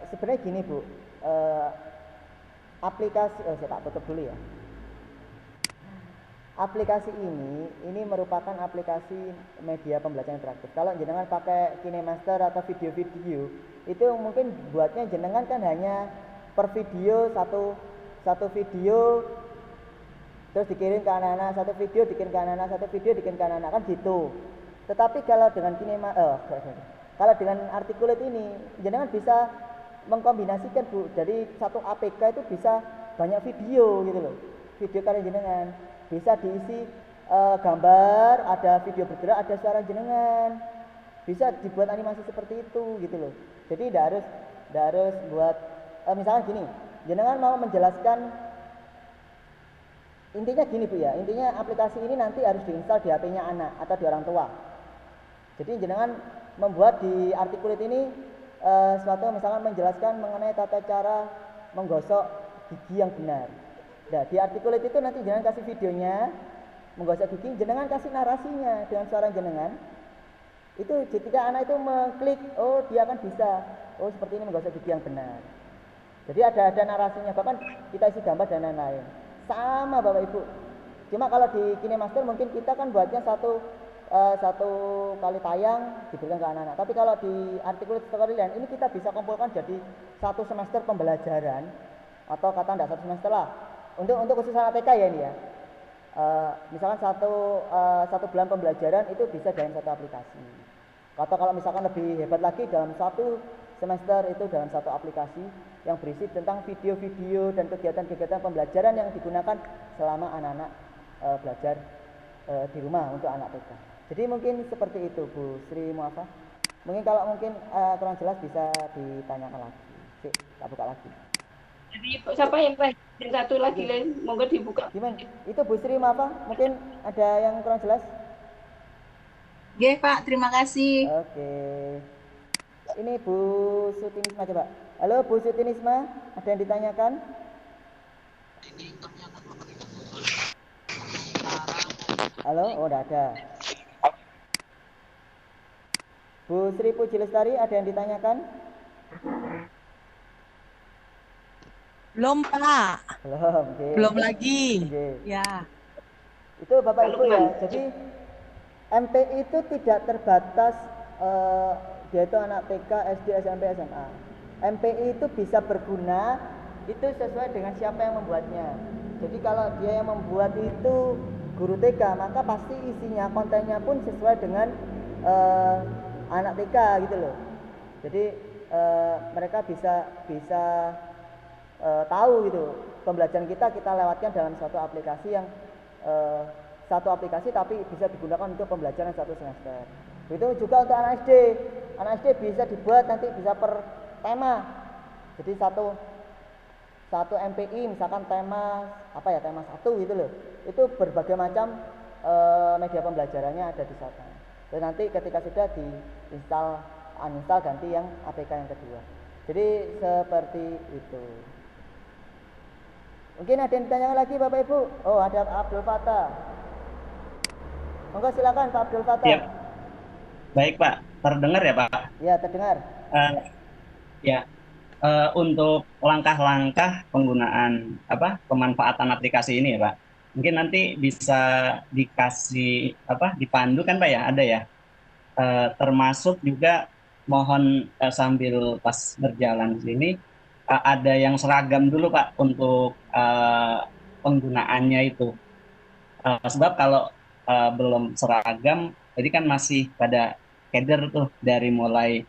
Sebenarnya gini Bu, aplikasi, saya tak tutup dulu ya. Aplikasi ini merupakan aplikasi media pembelajaran interaktif. Kalau jenengan pakai KineMaster atau video-video, itu mungkin buatnya jenengan kan hanya per video satu video terus dikirim ke anak-anak, satu video dikirim ke anak-anak, satu video dikirim ke anak-anak, kan gitu. Tetapi kalau dengan kalau dengan Articulate ini jenengan bisa mengkombinasikan Bu, dari satu APK itu bisa banyak video gitu loh. Video karya jenengan bisa diisi gambar, ada video bergerak, ada suara jenengan. Bisa dibuat animasi seperti itu gitu loh. Jadi tidak harus buat misalnya gini, jenengan mau menjelaskan, intinya gini Bu ya, intinya aplikasi ini nanti harus diinstal di HP-nya anak atau di orang tua. Jadi jenengan membuat di Articulate ini suatu misalkan menjelaskan mengenai tata cara menggosok gigi yang benar. Nah, di Articulate itu nanti jenengan kasih videonya menggosok gigi, jenengan kasih narasinya dengan suara jenengan. Itu ketika anak itu mengklik, oh dia akan bisa, oh seperti ini menggosok gigi yang benar. Jadi ada narasinya, bahkan kita isi gambar dan lain-lain. Sama Bapak Ibu. Cuma kalau di KineMaster mungkin kita kan buatnya satu kali tayang diberikan ke anak-anak. Tapi kalau di Articulate Storyland ini kita bisa kumpulkan jadi satu semester pembelajaran, atau kata enggak satu semester lah. Untuk khusus anak TK ya ini ya. Misalkan satu bulan pembelajaran itu bisa dalam satu aplikasi. Atau kalau misalkan lebih hebat lagi dalam satu semester itu dalam satu aplikasi yang berisi tentang video-video dan kegiatan-kegiatan pembelajaran yang digunakan selama anak-anak belajar di rumah untuk anak TK. Jadi mungkin seperti itu Bu Sri Muafa. Mungkin kalau kurang jelas bisa ditanyakan lagi. Tak buka lagi. Jadi siapa yang satu lagi lain, monggo dibuka. Gimana? Itu Bu Sri Muafa, mungkin ada yang kurang jelas? Oke Pak, terima kasih. Oke. Ini Bu Sutinisma coba. Halo Bu Sutinisma, ada yang ditanyakan? Halo, oh udah ada. Bu Sri Puji Lestari, ada yang ditanyakan? Belum Pak. Belum, okay. Belum lagi. Okay. Ya. Itu Bapak Ibu ya. Jadi MPI itu tidak terbatas yaitu anak TK, SD, SMP, SMA. MPI itu bisa berguna itu sesuai dengan siapa yang membuatnya. Jadi kalau dia yang membuat itu guru TK, maka pasti isinya, kontennya pun sesuai dengan anak TK gitu loh. Jadi mereka bisa tahu gitu pembelajaran kita lewatkan dalam suatu aplikasi yang satu aplikasi tapi bisa digunakan untuk pembelajaran satu semester. Itu juga untuk anak SD. anak SD bisa dibuat nanti bisa per tema. Jadi satu MPI misalkan tema apa ya, tema 1 gitu loh. Itu berbagai macam media pembelajarannya ada di sana. Dan nanti ketika sudah uninstall ganti yang APK yang kedua. Jadi seperti itu. Mungkin ada yang ditanyakan lagi Bapak Ibu? Oh, ada Abdul Fattah. Monggo silakan Pak Abdul Fattah. Ya. Baik Pak, terdengar ya Pak? Ya, terdengar. Ya, untuk langkah-langkah penggunaan pemanfaatan aplikasi ini ya Pak. Mungkin nanti bisa dikasih dipandu kan Pak ya, ada ya. Termasuk juga mohon sambil pas berjalan di sini ada yang seragam dulu Pak untuk penggunaannya itu. Sebab kalau belum seragam, jadi kan masih pada header tuh dari mulai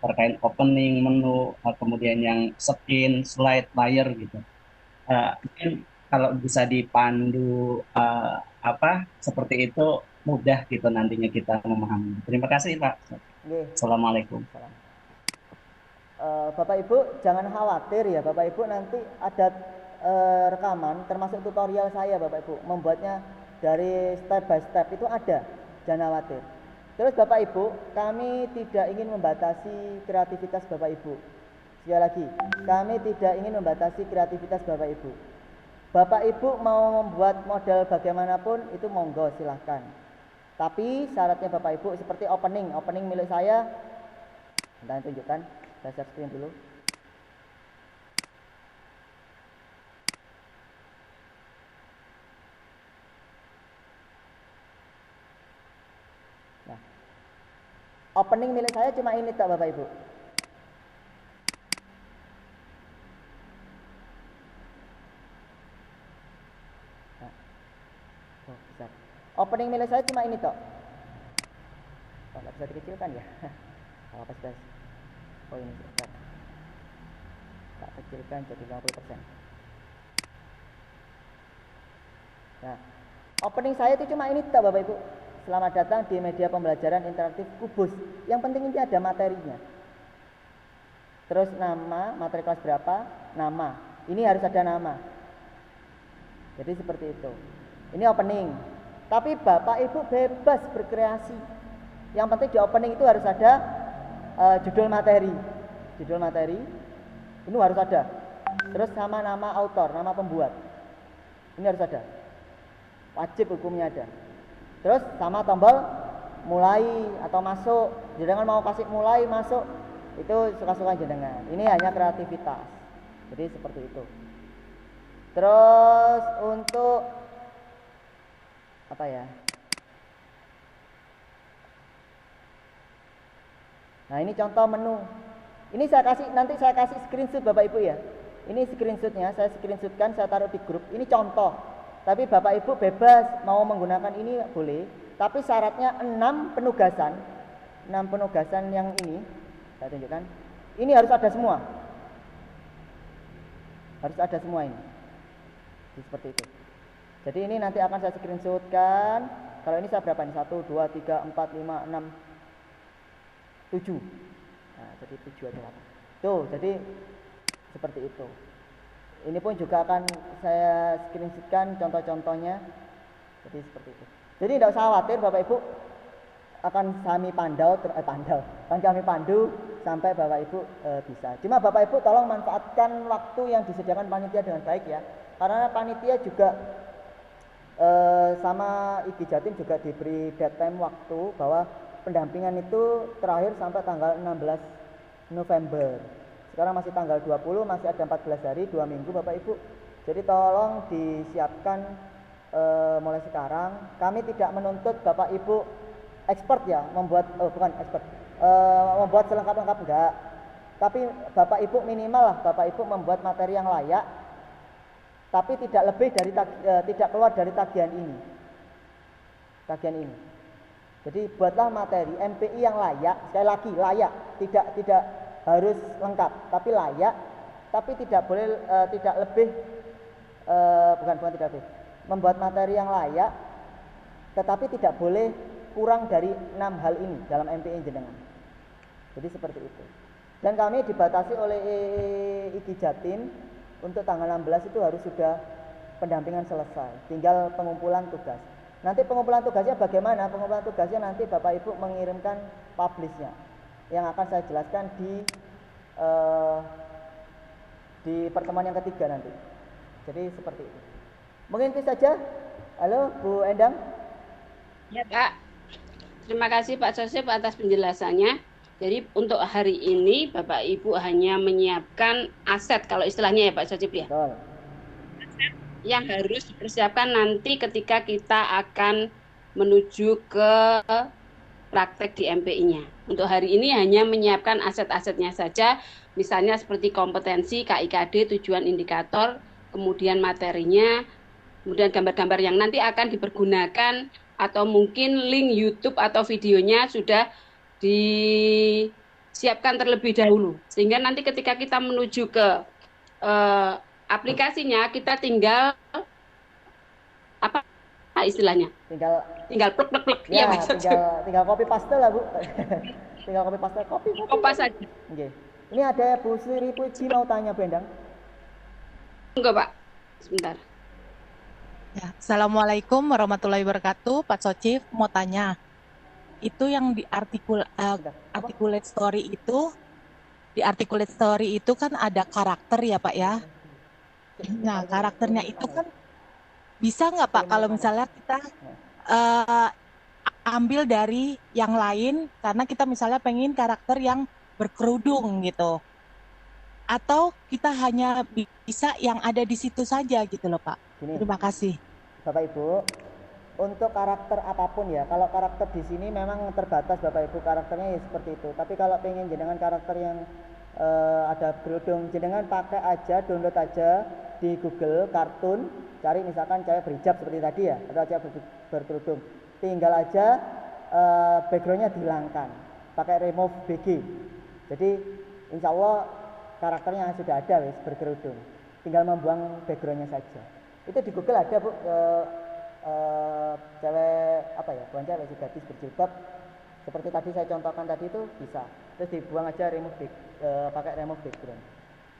terkait opening, menu, kemudian yang skin, slide, layar gitu. Mungkin kalau bisa dipandu seperti itu mudah gitu nantinya kita memahami. Terima kasih Pak. Assalamualaikum. Bapak Ibu jangan khawatir ya Bapak Ibu, nanti ada rekaman termasuk tutorial saya Bapak Ibu, membuatnya dari step by step itu ada, jangan khawatir. Terus Bapak Ibu, kami tidak ingin membatasi kreativitas Bapak Ibu. Sekali lagi, kami tidak ingin membatasi kreativitas Bapak Ibu. Bapak Ibu mau membuat model bagaimanapun itu monggo silahkan. Tapi syaratnya Bapak Ibu seperti opening milik saya. Bentar tunjukkan, saya share screen dulu. Nah, opening milik saya cuma ini tak Bapak Ibu. Opening milik saya cuma ini toh. Oh, nggak bisa dikecilkan ya. Kalau pas oh ini sebentar. Tak kecilkan jadi 50%. Nah, opening saya itu cuma ini toh Bapak Ibu. Selamat datang di media pembelajaran interaktif Kubus. Yang penting ini ada materinya. Terus nama, materi kelas berapa, nama. Ini harus ada nama. Jadi seperti itu. Ini opening. Tapi Bapak Ibu bebas berkreasi. Yang penting di opening itu harus ada judul materi. Judul materi ini harus ada. Terus sama nama autor, nama pembuat. Ini harus ada. Wajib hukumnya ada. Terus sama tombol mulai atau masuk. Jenengan mau kasih mulai, masuk, itu suka-suka jenengan. Ini hanya kreativitas. Jadi seperti itu. Terus untuk apa ya? Nah, ini contoh menu. Ini nanti saya kasih screenshot Bapak Ibu ya. Ini screenshotnya, saya screenshotkan, saya taruh di grup. Ini contoh. Tapi Bapak Ibu bebas mau menggunakan ini boleh. Tapi syaratnya 6 penugasan. 6 penugasan yang ini saya tunjukkan. Ini harus ada semua. Harus ada semua ini. Seperti itu. Jadi ini nanti akan saya screenshotkan. Kalau ini saya berapa nih? 1, 2, 3, 4, 5, 6, 7. Nah, jadi 7 aja. Tuh, jadi seperti itu. Ini pun juga akan saya screenshotkan contoh-contohnya. Jadi seperti itu. Jadi tidak usah khawatir Bapak Ibu, akan kami akan kami pandu sampai Bapak Ibu bisa. Cuma Bapak Ibu tolong manfaatkan waktu yang disediakan panitia dengan baik ya. Karena panitia juga sama IG Jatim juga diberi deadline waktu bahwa pendampingan itu terakhir sampai tanggal 16 November. Sekarang masih tanggal 20, masih ada 14 hari, 2 minggu Bapak Ibu. Jadi tolong disiapkan mulai sekarang. Kami tidak menuntut Bapak Ibu expert ya, membuat membuat selengkap-lengkap enggak. Tapi Bapak Ibu minimal lah Bapak Ibu membuat materi yang layak. Tapi tidak lebih dari tidak keluar dari tagihan ini. Jadi buatlah materi MPI yang layak, sekali lagi layak, tidak harus lengkap, tapi layak, tapi tidak boleh tidak lebih bukan tidak lebih. Membuat materi yang layak, tetapi tidak boleh kurang dari 6 hal ini dalam MPI jenengan. Jadi seperti itu. Dan kami dibatasi oleh IKI Jatim untuk tanggal 16 itu harus sudah pendampingan selesai, tinggal pengumpulan tugas. Nanti pengumpulan tugasnya bagaimana? Pengumpulan tugasnya nanti Bapak Ibu mengirimkan publishnya, yang akan saya jelaskan di pertemuan yang ketiga nanti. Jadi seperti itu. Mungkin itu saja. Halo Bu Endang. Ya Pak. Terima kasih Pak Sosip atas penjelasannya. Jadi untuk hari ini Bapak Ibu hanya menyiapkan aset kalau istilahnya ya Pak Sosip ya. Betul. Aset yang harus dipersiapkan nanti ketika kita akan menuju ke praktek di MPI-nya. Untuk hari ini hanya menyiapkan aset-asetnya saja, misalnya seperti kompetensi, KIKD, tujuan indikator, kemudian materinya, kemudian gambar-gambar yang nanti akan dipergunakan atau mungkin link YouTube atau videonya sudah disiapkan terlebih dahulu. Sehingga nanti ketika kita menuju ke aplikasinya, kita tinggal apa istilahnya? Tinggal plek. Ya, tinggal copy paste lah, Bu. Tinggal copy paste, copy saja. Oke. Ini ada Bu Sri Puji mau tanya, Bu Endang. Enggak, Pak. Sebentar. Ya, Assalamualaikum warahmatullahi wabarakatuh. Pak Socif mau tanya, itu yang di articulate story itu, di articulate story itu kan ada karakter ya Pak ya. Nah karakternya itu kan bisa nggak Pak kalau misalnya kita ambil dari yang lain karena kita misalnya pengen karakter yang berkerudung gitu, atau kita hanya bisa yang ada di situ saja gitu loh Pak. Terima kasih. Bapak Ibu, untuk karakter apapun ya, kalau karakter di sini memang terbatas Bapak Ibu, karakternya ya seperti itu. Tapi kalau pengen jenengan karakter yang ada kerudung, jenengan pakai aja, download aja di Google kartun, cari misalkan cewek berhijab seperti tadi ya, atau cewek berkerudung. Tinggal aja backgroundnya dihilangkan, pakai remove BG. Jadi insya Allah karakternya sudah ada wis berkerudung, tinggal membuang backgroundnya saja. Itu di Google ada Bu, cewek apa ya, bukan cewek sih, gadis berjilbab seperti tadi saya contohkan tadi itu bisa, terus dibuang aja remove pakai remove background.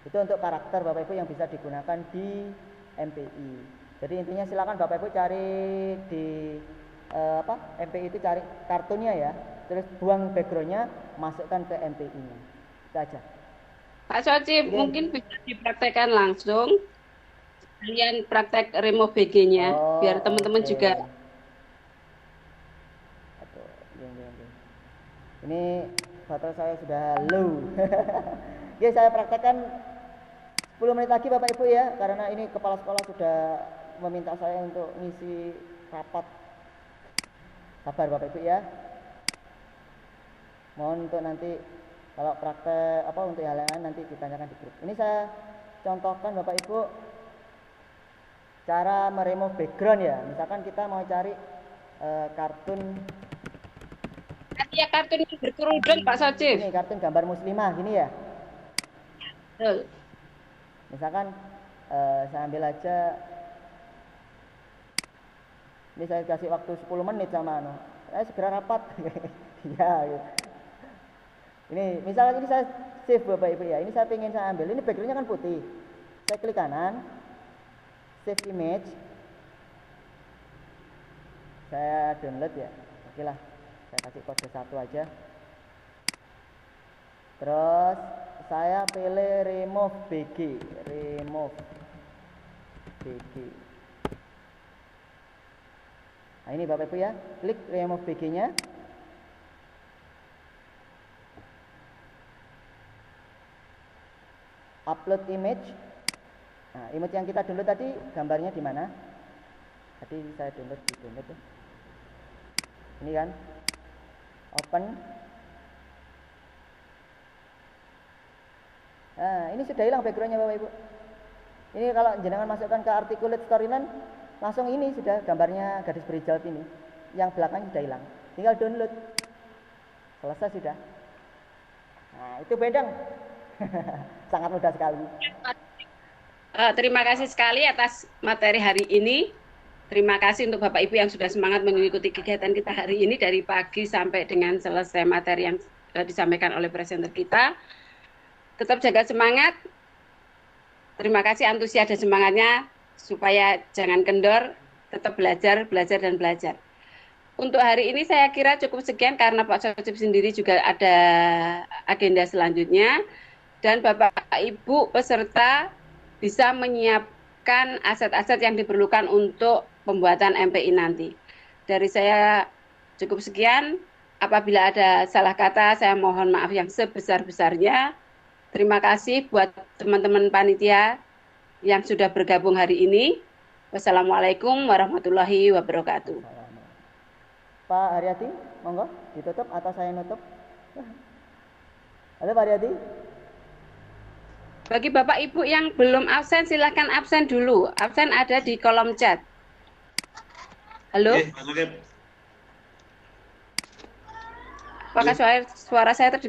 Itu untuk karakter Bapak Ibu yang bisa digunakan di MPI. Jadi intinya silakan Bapak Ibu cari di MPI itu, cari kartunnya ya, terus buang backgroundnya, masukkan ke MPI-nya. Itu aja. Pak Socif, mungkin bisa dipraktekkan langsung. Kalian praktek remove BG-nya biar teman-teman juga. Ini baterai saya sudah low. Ya, saya praktekkan 10 menit lagi Bapak Ibu ya, karena ini kepala sekolah sudah meminta saya untuk ngisi rapat. Sabar Bapak Ibu ya. Mohon untuk nanti kalau praktek untuk hal lain nanti ditanyakan di grup. Ini saya contohkan Bapak Ibu cara meremove background ya. Misalkan kita mau cari kartun. Ya, kartun yang berkerudung Pak Socif. Ini kartun gambar muslimah gini ya. Betul. Misalkan saya ambil aja, ini saya kasih waktu 10 menit sama segera rapat. Ya gitu. Ini misalkan ini saya save Bapak Ibu ya, ini saya pengen saya ambil, ini backgroundnya kan putih, saya klik kanan, save image, saya download ya, oke lah, saya kasih kode 1 aja, terus saya pilih remove BG, nah ini Bapak Ibu ya, klik remove BG nya, upload image. Nah, image yang kita download tadi gambarnya di mana? Tadi saya download ya. Ini kan, open. Nah, ini sudah hilang backgroundnya Bapak Ibu. Ini kalau jenengan masukkan ke articulate storyline, langsung ini sudah gambarnya gadis berhijab ini. Yang belakang sudah hilang. Tinggal download. Selesai sudah. Nah, itu bedang. Sangat mudah sekali. Terima kasih sekali atas materi hari ini. Terima kasih untuk Bapak Ibu yang sudah semangat mengikuti kegiatan kita hari ini dari pagi sampai dengan selesai materi yang disampaikan oleh presenter kita. Tetap jaga semangat. Terima kasih antusias dan semangatnya supaya jangan kendor, tetap belajar, belajar dan belajar. Untuk hari ini saya kira cukup sekian karena Pak Socip sendiri juga ada agenda selanjutnya dan Bapak Ibu peserta bisa menyiapkan aset-aset yang diperlukan untuk pembuatan MPI nanti. Dari saya cukup sekian. Apabila ada salah kata, saya mohon maaf yang sebesar-besarnya. Terima kasih buat teman-teman panitia yang sudah bergabung hari ini. Wassalamualaikum warahmatullahi wabarakatuh. Pak Haryadi, monggo ditutup atau saya nutup? Halo Pak Haryadi. Bagi Bapak Ibu yang belum absen, silakan absen dulu. Absen ada di kolom chat. Halo? Apakah suara saya terdengar?